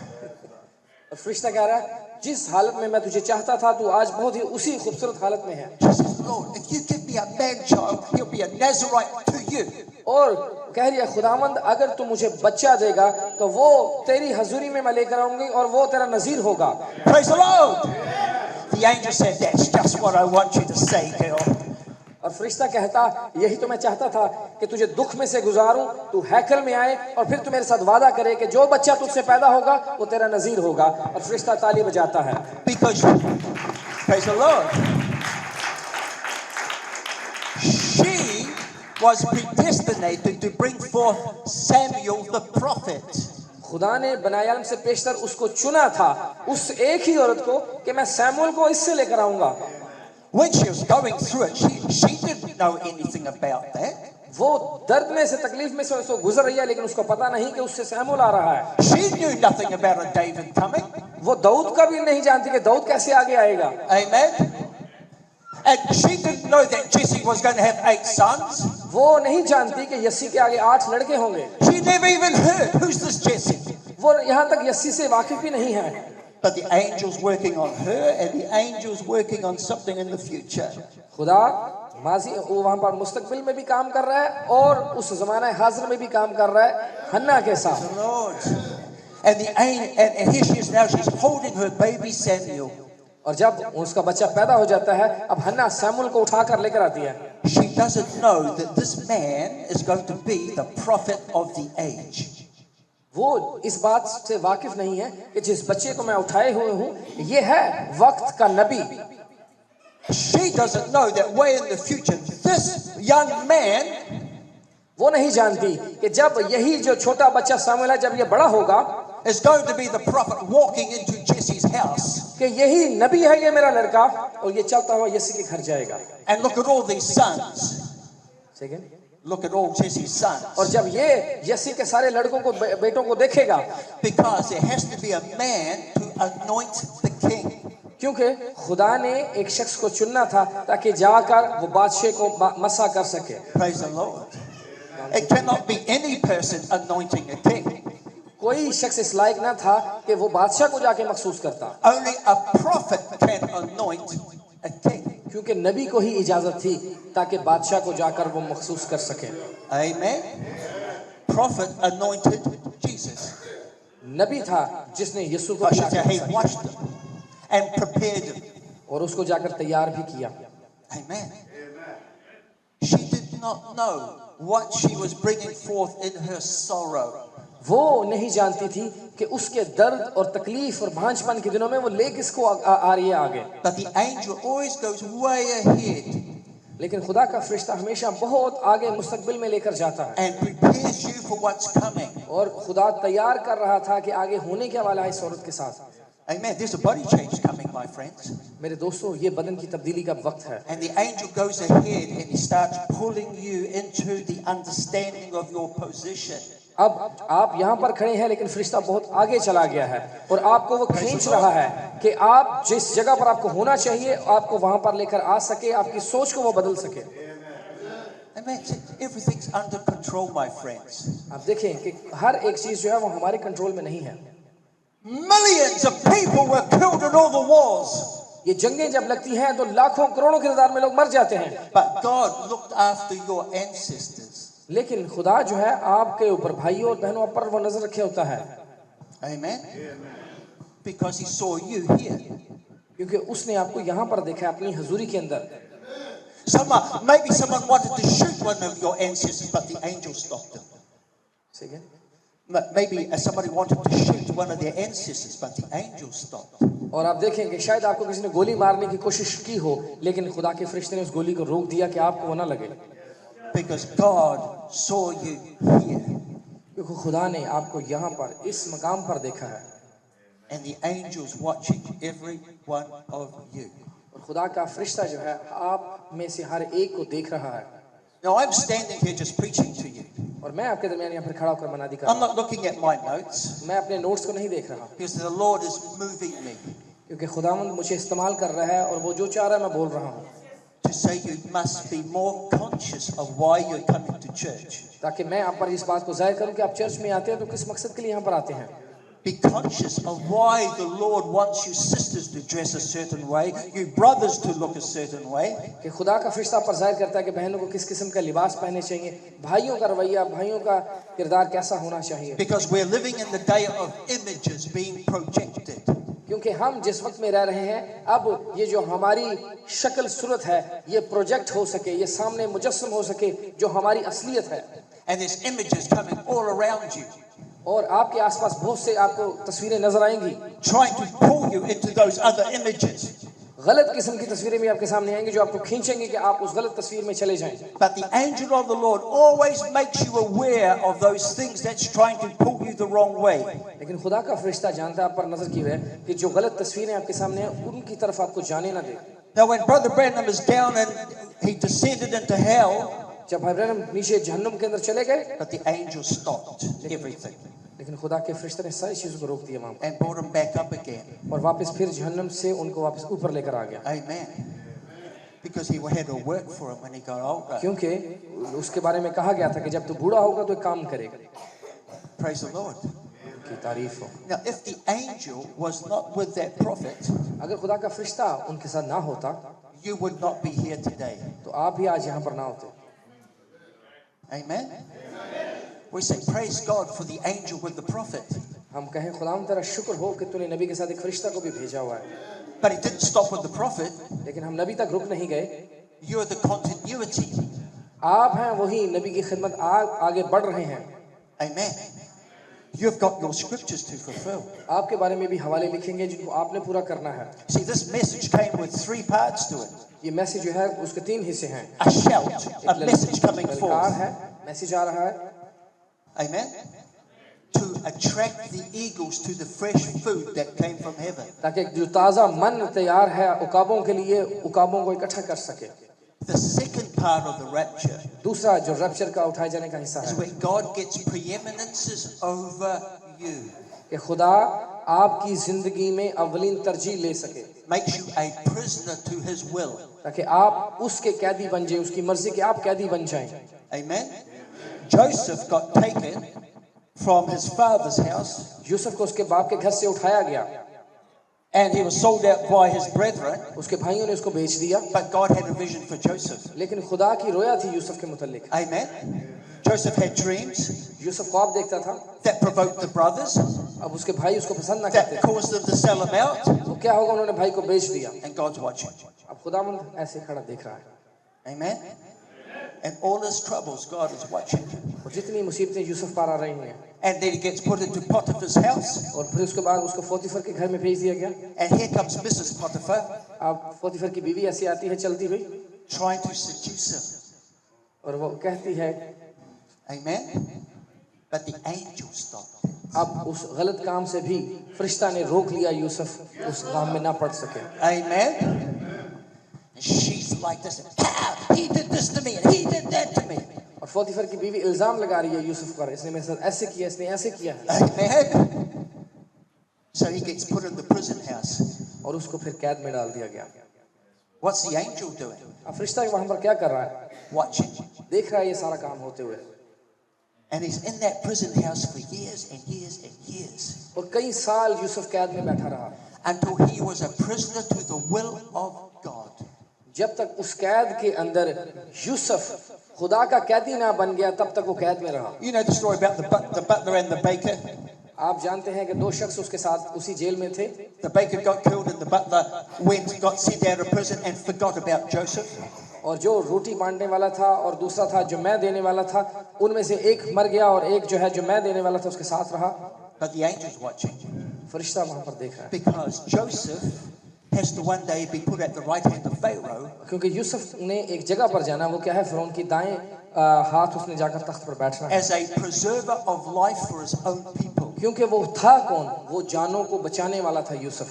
और फरिश्ता कह रहा है जिस हालत में मैं तुझे चाहता था तू आज बहुत ही उसी खूबसूरत हालत में है। She says, Lord, if you give me a man child, he'll be a Nazarite to you. और कह रही है खुदावंद अगर तू मुझे बच्चा देगा तो वो तेरी हजूरी में मैं लेकर आऊंगी और वो तेरा नजीर होगा। Praise the Lord. The angel said, that's just what I want you to say, girl. और फरिश्ता कहता यही तो मैं चाहता था कि तुझे दुख में से गुजारूं तू हैकल में आए और फिर तू मेरे साथ वादा करे कि जो बच्चा तुझसे पैदा होगा वो तेरा नजीर होगा। और फरिश्ता ताली बजाता है। Because, praise the Lord, she was predestinated to bring forth Samuel the prophet. खुदा ने बनायाम से पेशतर उसको चुना था उस एक ही औरत को कि मैं सैमुअल को इससे लेकर आऊंगा। When she was going through it, she didn't know anything about that. वो दर्द में से तकलीफ में से उसको गुजर रही है लेकिन उसको पता नहीं कि उससे सैमुअल आ रहा है। She knew nothing about a David coming. वो दाऊद का भी नहीं जानती कि दाऊद कैसे आगे आएगा। Amen. And she didn't know that Jesse was going to have 8 sons. वो नहीं जानती कि यस्सी के आगे 8 लड़के होंगे। She never even heard, who's this Jesse? वो यहाँ तक यस्सी से वाकिफ भी नहीं है। But the angel's working on her and the angel's working on something in the future. खुदा माजी वो वहाँ पर मुस्तकबिल में भी काम कर रहा है और उस ज़माने हाज़िर में भी काम कर रहा है हन्ना के साथ। Lord. And here she is now, she's holding her baby Samuel. और जब उसका बच्चा पैदा हो जाता है अब हन्ना सैमुअल को उठाकर लेकर आती है। She doesn't know that this man is going to be the prophet of the age. वो इस बात से वाकिफ नहीं है कि जिस बच्चे को मैं उठाए हुए हूँ ये है वक्त का नबी। She doesn't know that way in the future, this young man वो नहीं जानती कि जब यही जो छोटा बच्चा सामुएल है, जब ये बड़ा होगा, is going to be the prophet walking into Jesse's house. कि यही नबी है ये मेरा लड़का, और ये चलता हुआ यीशु के घर जाएगा। And look at all these sons. Second. Look at all Jesse's sons. और जब ये यीशु के सारे लड़कों को, बेटों को देखेगा, Because there has to be a man to anoint the king. क्योंकि खुदा ने एक शख्स को चुनना था ताकि जाकर वो बादशाह को मसा कर सके। Praise the Lord. It cannot be any person anointing a king. कोई शख्स इस लायक ना था कि वो बादशाह को जाके मखसूस करता। Only a prophet can anoint a king. क्योंकि नबी को ही इजाजत थी ताकि बादशाह को जाकर वो मखसूस कर सके। Amen. Prophet anointed Jesus. नबी था जिसने यीशु को He washed him and prepared him. और उसको जाकर तैयार भी किया। Amen. She did not know what she was bringing forth in her sorrow. वो नहीं जानती थी कि उसके दर्द और तकलीफ और भांजपन के दिनों में वो ले किसको आ रही है आगे। But the angel always goes way ahead. लेकिन खुदा का फरिश्ता हमेशा बहुत आगे मुस्तकबिल में लेकर जाता है। And prepares you for what's coming. और खुदा तैयार कर रहा था कि आगे होने क्या वाला है इस औरत के साथ। Amen. There's a body change coming, my friends. मेरे दोस्तों, ये बदन की तब्दीली का वक्त है। And the angel goes ahead and he starts pulling you into the understanding of your position. अब आप यहाँ पर खड़े हैं, लेकिन फरिश्ता बहुत आगे चला गया है और आपको वो खींच रहा है कि आप जिस जगह पर आपको होना चाहिए, आपको वहां पर लेकर आ सके, आपकी सोच को वो बदल सके। Amen. Everything's under control, my friends. आप देखें कि हर एक चीज जो है वो हमारे कंट्रोल में नहीं है। Millions of people were killed in all the wars. ये जंगें जब लगती हैं तो लाखों करोड़ों की तादाद में लोग मर जाते हैं। But God looked after your ancestors. लेकिन खुदा जो है आपके ऊपर, भाइयों और बहनों पर वो नजर रखे होता है। Amen. Because he saw you here. क्योंकि उसने आपको यहाँ पर देखा है अपनी हजूरी के अंदर। Maybe someone wanted to shoot one of your ancestors, but the angel stopped him. ठीक है। Maybe somebody wanted to shoot one of their ancestors, but the angel stopped. और आप देखें कि शायद आपको किसी ने गोली मारने की कोशिश की हो, लेकिन खुदा के फरिश्ते ने उस गोली को रोक दिया कि आपको वो ना लगे। Because God saw you here. क्योंकि खुदा ने आपको यहाँ पर इस मकाम पर देखा है। And the angels watching every one of you. और खुदा का फरिश्ता जो है आप में से हर एक को देख रहा है। Now I'm standing here just preaching to you. और मैं आपके दरमियान यहाँ पर खड़ा होकर मनादी कर रहा I'm हूँ। not looking at my notes. मैं अपने नोट्स को नहीं देख रहा, Because the Lord is moving me क्योंकि खुदावंद मुझे इस्तेमाल कर रहा है और वो जो चाह रहा है मैं बोल रहा हूँ, to say you must be more conscious of why you're coming to church. ताकि मैं आप पर इस बात को जाहिर करूँ कि आप चर्च में आते हैं तो किस मकसद के लिए यहाँ पर आते हैं। Be conscious of why the Lord wants you sisters to dress a certain way, you brothers to look a certain way. कि खुदा का फरिश्ता पर जाहिर करता है कि बहनों को किस किस्म का लिबास पहनने चाहिए, भाइयों का रवैया, भाइयों का किरदार कैसा होना चाहिए। Because we're living in the day of images being projected. क्योंकि हम जिस वक्त में रह रहे हैं, अब ये जो हमारी शक्ल सूरत है ये प्रोजेक्ट हो सके, ये सामने मुजस्सम हो सके जो हमारी असलियत है। And there's images coming all around you, और आपके आसपास बहुत से आपको तस्वीरें नजर आएंगी, trying to pull you into those other images. गलत किस्म की तस्वीरें भी आपके सामने आएंगी जो आपको खींचेंगे कि आप उस गलत तस्वीर में चले जाएं। But the angel of the Lord always makes you aware of those things that's trying to pull you the wrong way. लेकिन खुदा का फरिश्ता जानता है, आप पर नजर की है कि जो गलत तस्वीरें आपके सामने हैं उनकी तरफ आपको जाने ना दे। Now when Brother Branham is down and he descended into hell, जब भाई ब्रैनम नीचे जहन्नुम के अंदर चले गए, but the angel stopped everything लेकिन खुदा के फरिश्ते ने सारी चीजों को रोक दिया वहां पर and brought him back up again. और वापस फिर जहन्नुम से उनको वापस ऊपर लेकर आ गया। Amen. Because he had to work for him when he got older. क्योंकि उसके बारे में कहा गया था कि जब तू बूढ़ा होगा तो एक काम करेगा। Praise the Lord. की तारीफ हो। Now if the angel was not with that prophet, अगर खुदा का फरिश्ता उनके साथ ना होता you would not be here today. तो आप भी आज यहाँ पर ना होते। Amen. We say praise God for the angel with the prophet. हम कहें खुदाम तेरा शुक्र हो कि तूने नबी के साथ एक फरिश्ता को भी भेजा हुआ है। But he didn't stop with the prophet. लेकिन हम नबी तक रुक नहीं गए। You're the continuity. आप हैं वही नबी की खिदमत आगे बढ़ रहे हैं। Amen. You've got your scriptures to fulfill. आपके बारे में भी हवाले लिखेंगे जिनको आपने पूरा करना है। See, this message came with 3 parts to it. ये मैसेज जो है उसके 3 हिस्से हैं। A shout, a message coming ललकार forth. है, मैसेज आ रहा है। Amen. To attract the eagles to the fresh food that came from heaven. ताकि जो ताज़ा मन तैयार है उकाबों के लिए, उकाबों को इकट्ठा कर सके। The second part of the rapture दूसरा जो रैप्चर का उठाए जाने का हिस्सा is है where God gets preeminences over you. कि खुदा आपकी जिंदगी में अव्वलीन तरजीह ले सके, Makes you a prisoner to his will. ताकि आप उसके कैदी बन जाएं, उसकी मर्जी के आप कैदी बन जाएं। Amen. Joseph got taken from his father's house Yusuf को उसके बाप के घर से उठाया गया, and he was sold out by his brethren, उसके भाइयों ने उसको बेच दिया, but God had a vision for Joseph. लेकिन खुदा की रोया थी यूसुफ के मुतल्लिक। Amen. Joseph had dreams Yusuf ख्वाब देखता था, that provoked the brothers, अब उसके भाई उसको पसंद ना that करते, caused them to sell him out, तो क्या होगा, उन्होंने भाई को बेच दिया। and God's watching. अब खुदावंद ऐसे खड़ा देख रहा है, Amen. And all his troubles, God is watching. और जितनी मुसीबतें यूसुफ पार आ रही हैं, And then he gets put into Potiphar's house, और फिर उसके बाद उसको पोतीफर के घर में भेज दिया गया। and here comes Mrs. Potiphar अब पोतीफर की बीवी ऐसी आती है चलती हुई, trying to seduce him. और वो कहती है, Amen. But the angel stopped him. अब उस गलत काम से भी फरिश्ता ने रोक लिया, यूसुफ उस काम में ना पड़ सके। Amen. And she's like this, "Ah, he did this to me and he did that to me." और पोतीफर की बीवी इल्जाम लगा रही है यूसुफ पर, इसने मेरे साथ ऐसे किया, इसने ऐसे किया है, Amen. So he gets put in the prison house. और उसको फिर कैद में डाल दिया गया। What's the angel doing? अब फरिश्ता वहां पर क्या कर रहा है, Watching. देख रहा है ये सारा काम होते हुए, And he's in that prison house for years and years and years, और कई साल यूसुफ कैद में बैठा रहा, until he was a prisoner to the will of God. जब तक उस कैद के अंदर यूसुफ खुदा का कैदी ना बन गया, तब तक वो कैद में रहा। You know the story about the butler and the baker? आप जानते हैं कि 2 शख्स उसके साथ उसी जेल में थे, The baker got killed and the butler got sent out of prison and forgot about Joseph. और जो रोटी बांटने वाला था और दूसरा था जो मैं देने वाला था, उनमें से एक मर गया और एक जो है जो मैं देने वाला था उसके साथ रहा। But the angel's watching, फरिश्ता वहां पर देख रहा है, because Joseph has to one day be put at the right hand of Pharaoh, क्योंकि यूसुफ ने एक जगह पर जाना, वो क्या है, फिरौन की दाएं हाथ उसने जाकर तख्त पर बैठना है, as a preserver of life for his own people. क्योंकि वो था कौन, वो जानों को बचाने वाला था Yusuf.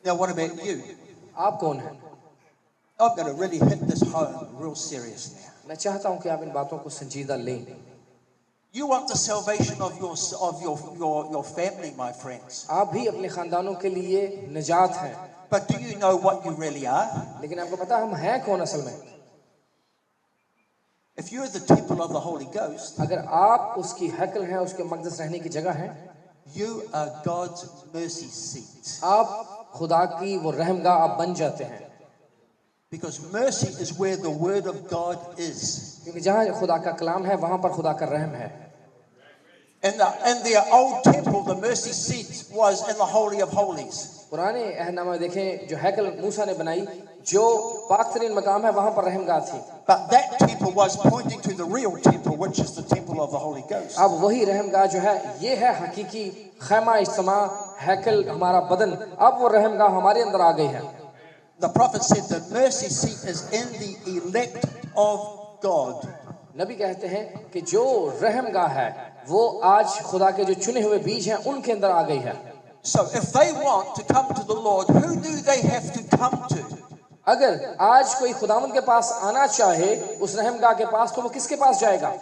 Now what about you? आप कौन हैं? I'm going to really hit this home real serious now. मैं चाहता हूं कि आप इन बातों को संजीदा लें। You want the salvation of your family, my friends. आप भी अपने खानदानों के लिए निजात हैं, But do you know what you really are? लेकिन आपको पता हम हैं कौन असल में? If you're the temple of the Holy Ghost, अगर आप उसकी हैकल हैं, उसके मक़दस रहने की जगह हैं, you are God's mercy seat. आप खुदा की वो रहमगाह आप बन जाते हैं, Because mercy is where the word of God is. क्योंकि जहाँ खुदा का कलाम है वहाँ पर खुदा का रहम है। In the old temple, the mercy seat was in the Holy of Holies. पुराने अहदनामे में देखें, जो हैकल मूसा ने बनाई, जो पाक-तरीन मकाम है, वहाँ पर रहमगाह थी। But that temple was pointing to the real temple, which is the temple of the Holy Ghost. अब वही रहमगाह जो है, ये है हकीकी खैमा इज्तिमा, हैकल हमारा बदन। अब वो रहमगाह हमारे अंदर आ गई है। The prophet said the mercy seat is in the elect of God. नबी कहते हैं कि जो रहमगाह है, वो आज खुदा के जो चुने हुए बीज हैं, उनके अंदर आ गई है। So if they want to come to the Lord, who do they have to come to? अगर आज कोई खुदावंद के पास आना चाहे, उस रहमगाह के पास, तो वो किसके पास जाएगा?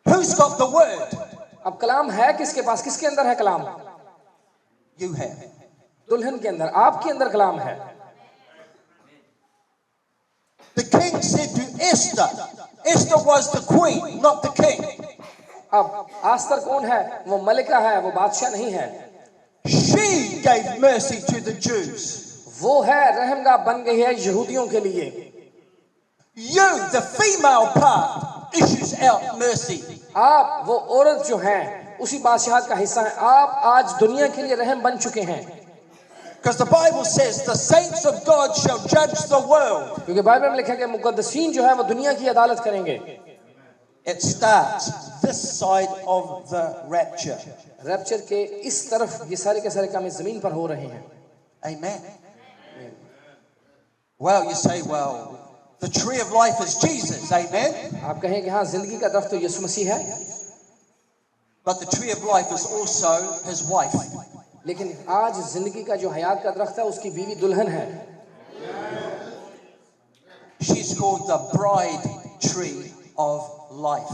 Who's got the word? अब कलाम है किसके पास? किसके अंदर है कलाम? You have. दुल्हन के अंदर, आपके अंदर कलाम है। The king said to Esther, Esther was the queen, not the king. अब आस्तर कौन है? वो मलिका है, वो बादशाह नहीं है। She gave mercy to the Jews. वो है रहमगाह बन गई है यहूदियों के लिए। You, the female part, issues out mercy. आप वो औरत जो हैं, उसी बादशाह का हिस्सा हैं। आप आज दुनिया के लिए रहम बन चुके हैं। Because the Bible says the saints of God shall judge the world. क्योंकि बाइबल में लिखा है कि मुकद्दसीन जो है वो दुनिया की अदालत करेंगे। It starts this side of the rapture. Rapture के इस तरफ ये सारे के सारे काम इस जमीन पर हो रहे हैं. Amen. Well, you say, well, the tree of life is Jesus. Amen. आप कहें कि हाँ जिंदगी का दरख्त तो यीशु मसीह है, But the tree of life is also his wife. लेकिन आज जिंदगी का जो हयात का दरख्त है उसकी बीवी दुल्हन है. She's called the bride tree of life.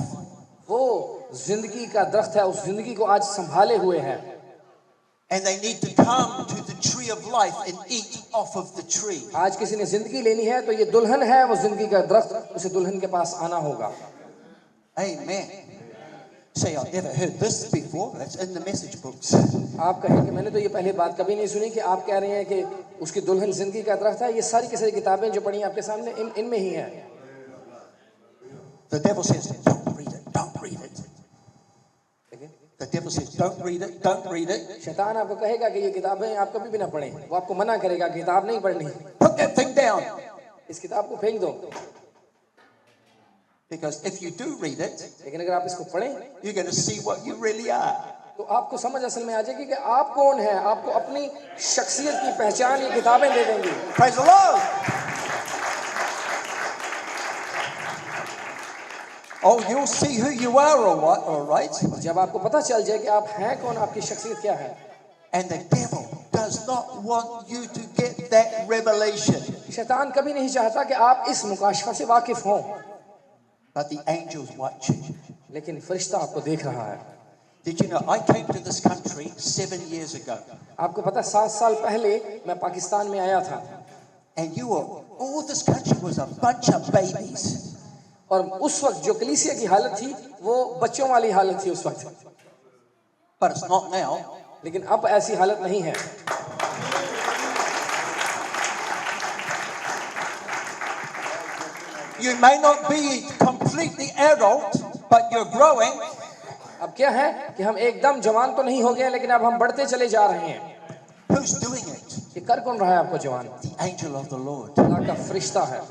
वो जिंदगी का दरख्त है, उस जिंदगी को आज संभाले हुए है. And they need to come to the tree of life and eat off of the tree. आज किसी ने जिंदगी लेनी है तो ये दुल्हन है, वो जिंदगी का दरख्त, उसे दुल्हन के पास आना होगा. Amen. Say, I've never heard this before. That's in the message books. आप कहें कि मैंने तो ये पहले बात कभी नहीं सुनी कि आप कह रहे हैं कि उसकी दुल्हन जिंदगी का दरख्त है. ये सारी की सारी किताबें जो पढ़ी आपके सामने इनमें ही है. The devil says, don't read it, don't read it. The devil says, don't read it, don't read it. शैतान आपको कहेगा कि ये किताबें आप कभी भी ना पढ़ें. वो आपको मना करेगा कि किताब नहीं पढ़नी. Put that thing down. इस किताब को फेंक दो. Because if you do read it, लेकिन अगर आप इसको पढ़ें you're going to see what you really are. तो आपको समझ असल में आ जाएगी कि आप कौन हैं. आपको अपनी शख्सियत की पहचान ये किताबें दे देंगी. Praise the Lord. Oh, you'll see who you are, all right? जब आपको पता चल जाए कि आप हैं कौन, आपकी शख्सियत क्या है. And the devil does not want you to get that revelation. शैतान कभी नहीं चाहता कि आप इस मुकाशफा से वाकिफ हों. But the angel's watching. लेकिन फरिश्ता आपको देख रहा है. Did you know I came to this country 7 years ago? आपको पता 7 साल पहले मैं पाकिस्तान में आया था. And all this country was a bunch of babies. और उस वक्त जो कलीसिया की हालत थी वो बच्चों वाली हालत थी उस वक्त. But it's not now. लेकिन अब ऐसी हालत नहीं है. You may not be completely adult, but you're growing. अब क्या है कि हम एकदम जवान तो नहीं हो गए, लेकिन अब हम बढ़ते चले जा रहे हैं. Who's doing it? ये कर कौन रहा है आपको जवान? The angel of the Lord. अल्लाह का फरिश्ता है.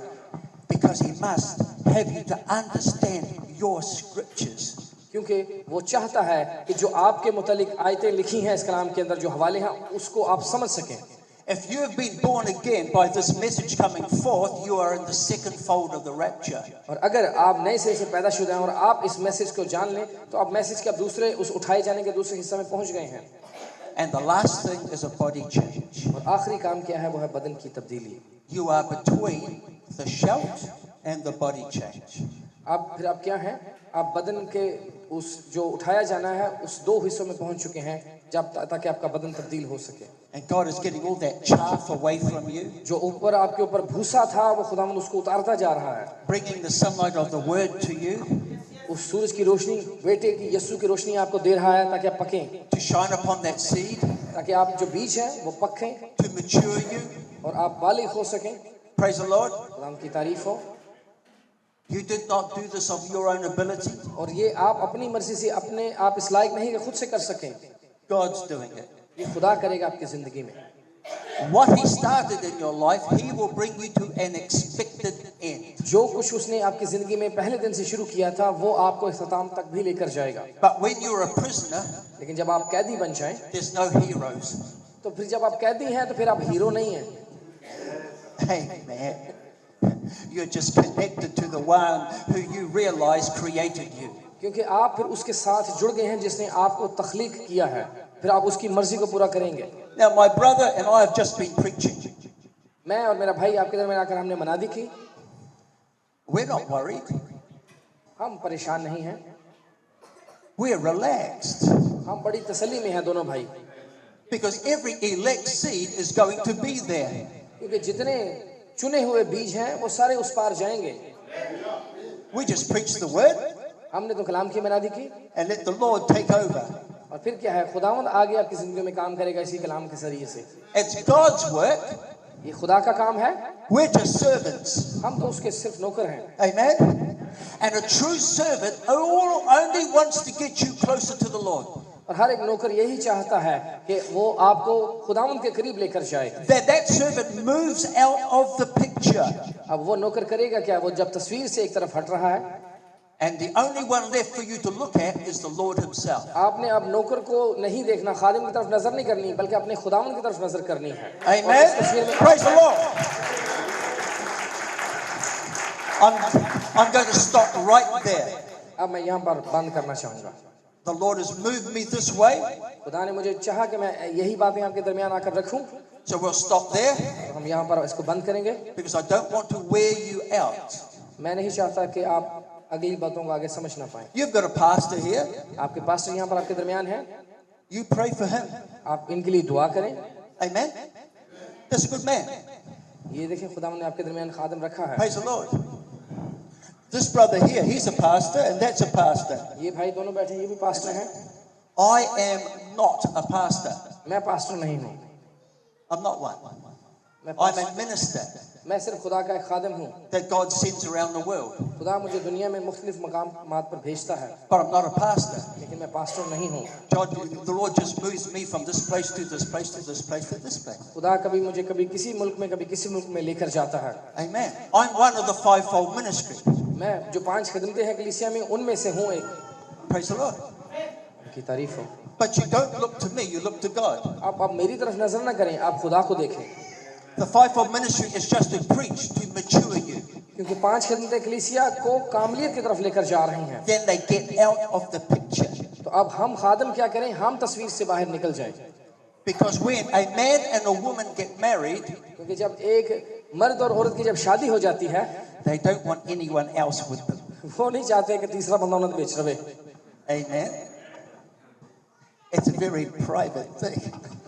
Because he must have you to understand your scriptures. क्योंकि वो चाहता है कि जो आपके मुतालिक आयतें लिखी हैं इस कलाम के अंदर, जो हवाले हैं, उसको आप समझ सकें. If you have been born again by this message coming forth, you are in the second fold of the rapture. और अगर आप नए सिरे से पैदाशुदा हैं और आप इस मैसेज को जान लें तो आप मैसेज के दूसरे उस उठाए जाने के दूसरे हिस्से में पहुंच गए हैं. And the last thing is a body change. और आखिरी काम क्या है? वो है बदन की तब्दीली. You are between the shout and the body change. आप फिर आप क्या हैं? आप बदन के उस जो उठाया जाना है उस 2 हिस्सों में पहुंच चुके हैं जब ताकि आपका बदन तब्दील हो सके. And God is getting all that chaff away from you. जो ऊपर आपके ऊपर भूसा था वो खुदावंद उसको उतारता जा रहा है. Bringing the sunlight of the word to you. उस सूरज की रोशनी, बेटे की यीशु की रोशनी आपको दे रहा है ताकि आप पकें. To shine upon that seed. ताकि आप जो बीज हैं वो पकें. To mature you. और आप बालिग हो सकें. Praise the Lord. खुदावंद की तारीफ हो. You did not do this of your own ability. और ये आप अपनी मर्जी से अपने आप इस लायक नहीं कि खुद से कर सकें. God's doing it. ये खुदा करेगा आपकी जिंदगी में. What he started in your life, he will bring you to an expected end. जो कुछ उसने आपकी जिंदगी में पहले दिन से शुरू किया था वो आपको इख्तिताम तक भी लेकर जाएगा. But when you're a prisoner, लेकिन जब आप कैदी बन जाएं there's no heroes. तो फिर जब आप कैदी हैं तो फिर आप हीरो नहीं हैं. Amen. You're just connected to the one who you realize created you. क्योंकि आप फिर उसके साथ जुड़ गए हैं जिसने आपको तख्लीक किया है. फिर आप उसकी मर्जी को पूरा करेंगे. Now my brother and I have just been preaching. मैं और मेरा भाई आपके दरमियान आकर हमने मनादी की. We're not worried. हम परेशान नहीं हैं. We're relaxed. हम बड़ी तसल्ली में हैं दोनों भाई. Because every elect seed is going to be there. क्योंकि जितने चुने हुए बीज हैं वो सारे उस पार जाएंगे. We just preach the word. हमने तो कलाम की मनादी की. And let the Lord take over. और फिर क्या है? खुदावंद आगे आपकी जिंदगी में काम करेगा इसी कलाम के जरिए से. It's God's work. ये खुदा का काम है. We're just servants. हम तो उसके सिर्फ नौकर हैं. Amen. And a true servant only wants to get you closer to the Lord. और हर एक नौकर यही चाहता है कि वो आपको खुदावंद के करीब लेकर जाए. That servant moves out of the picture. अब वो नौकर करेगा क्या? वो जब तस्वीर से एक तरफ हट रहा है, And the only one left for you to look at is the Lord himself. आपने अब नौकर को नहीं देखना, खादिम की तरफ नजर नहीं करनी, बल्कि अपने खुदावंद की तरफ नजर करनी है। Amen. Praise the Lord. I'm going to stop right there. अब मैं यहाँ पर बंद करना चाहूँगा। The Lord has moved me this way, खुदा ने मुझे चाहा कि मैं यही बातें आपके दरमियान आकर रखूं, so we'll stop there तो हम यहाँ पर इसको बंद करेंगे, because I don't want to wear you out. मैं नहीं चाहता कि आप अगली बातों को आगे समझ ना पाएं। You've got a pastor here. आपके पास्टर यहाँ पर आपके दरमियान है, You pray for him. आप इनके लिए दुआ करें। Amen. That's a good man. ये देखें, खुदावंद ने आपके दरमियान खादिम रखा है। Praise the Lord. This brother here, he's a pastor, and that's a pastor. ये भाई दोनों बैठे, ये भी पास्टर हैं। I am not a pastor. मैं पास्टर नहीं हूँ, I'm not one. मैं I'm a minister मैं सिर्फ खुदा का एक खादिम हूँ। that God sends around the world, खुदा मुझे दुनिया में मुख्तलिफ मकामात पर भेजता है, but I'm not a pastor. लेकिन मैं पास्टर नहीं हूँ। God, the Lord just moves me from this place to this place to this place to this place. खुदा कभी मुझे कभी किसी मुल्क में, कभी किसी मुल्क में लेकर जाता है। Amen. I'm one of the fivefold ministry. मैं जो 5 खिदमतें हैं कलीसिया में, उनमें से हूँ एक। Praise the Lord. उनकी तारीफ हो। But you don't look to me, you look to God. आप मेरी तरफ नजर ना करें, आप खुदा को देखें, The fivefold ministry is just to preach, to mature you. क्योंकि 5 खिदमतें कलीसिया को कामलियत की तरफ लेकर जा रही हैं। Then they get out of the picture. तो अब हम खादिम क्या करें, हम तस्वीर से बाहर निकल जाएं। Because when a man and a woman get married, क्योंकि जब एक मर्द और औरत की जब शादी हो जाती है, they don't want anyone else with them. वो नहीं चाहते कि तीसरा बंदा उन्हें बेच रहे। Amen. It's a very private thing.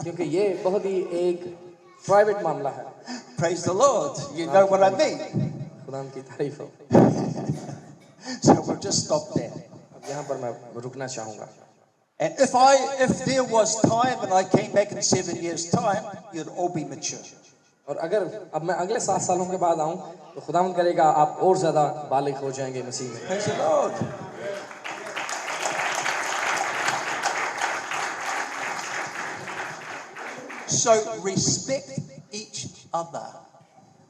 क्योंकि ये बहुत ही एक प्राइवेट मामला है। Praise the Lord. You know what I mean. खुदा की तारीफ हो। So we'll just stop there. अब यहाँ पर मैं रुकना चाहूँगा। And if there was time and I came back in 7 years' time, you'd all be mature. और अगर अब मैं अगले 7 सालों के बाद आऊँ, तो खुदावंद करेगा आप और ज़्यादा बालिग हो जाएंगे मसीह में। Praise the Lord. So respect each other.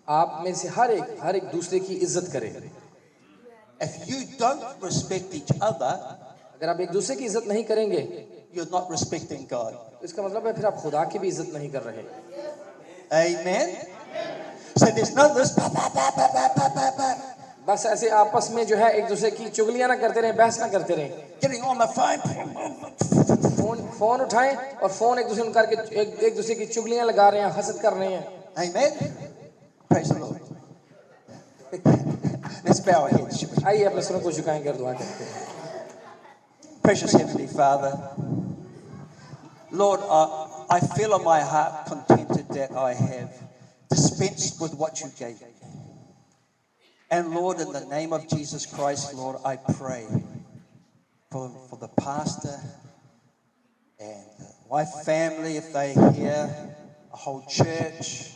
आप में से हर एक दूसरे की इज्जत करें। If you don't respect each other, अगर आप एक दूसरे की इज्जत नहीं करेंगे, you're not respecting God. तो इसका मतलब है फिर आप खुदा की भी इज्जत नहीं कर रहे। Amen. So there's no this. बस ऐसे आपस में जो है एक दूसरे की चुगलियां ना करते रहें, बहस ना करते रहें। Getting on the phone. Phone उठाएं और फोन एक दूसरे करके एक दूसरे की चुगलियां लगा रहे हैं, हसद कर रहे हैं। Amen. Praise the Lord. Let's bow our heads. shall we? आइए अपने सिरों को झुकाएंगे और दुआ करते हैं। Precious Heavenly Father, Lord, I feel in my heart contented that I have dispensed with what you gave me. And Lord, in the name of Jesus Christ, Lord, I pray for the pastor and my family, if they're here, the whole church,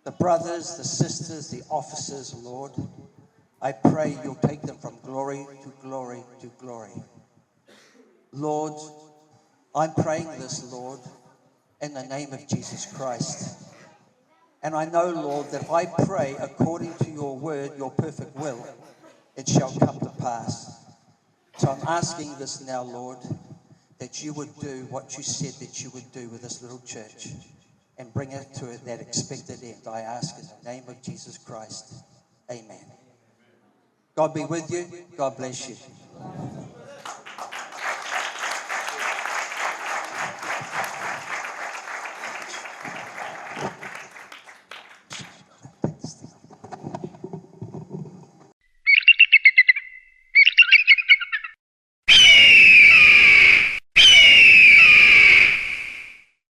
the brothers, the sisters, the officers, Lord. I pray you'll take them from glory to glory to glory. Lord, I'm praying this, Lord, in the name of Jesus Christ. And I know, Lord, that if I pray according to your word, your perfect will, it shall come to pass. So I'm asking this now, Lord, that you would do what you said that you would do with this little church and bring it to that expected end. I ask in the name of Jesus Christ. Amen. God be with you. God bless you.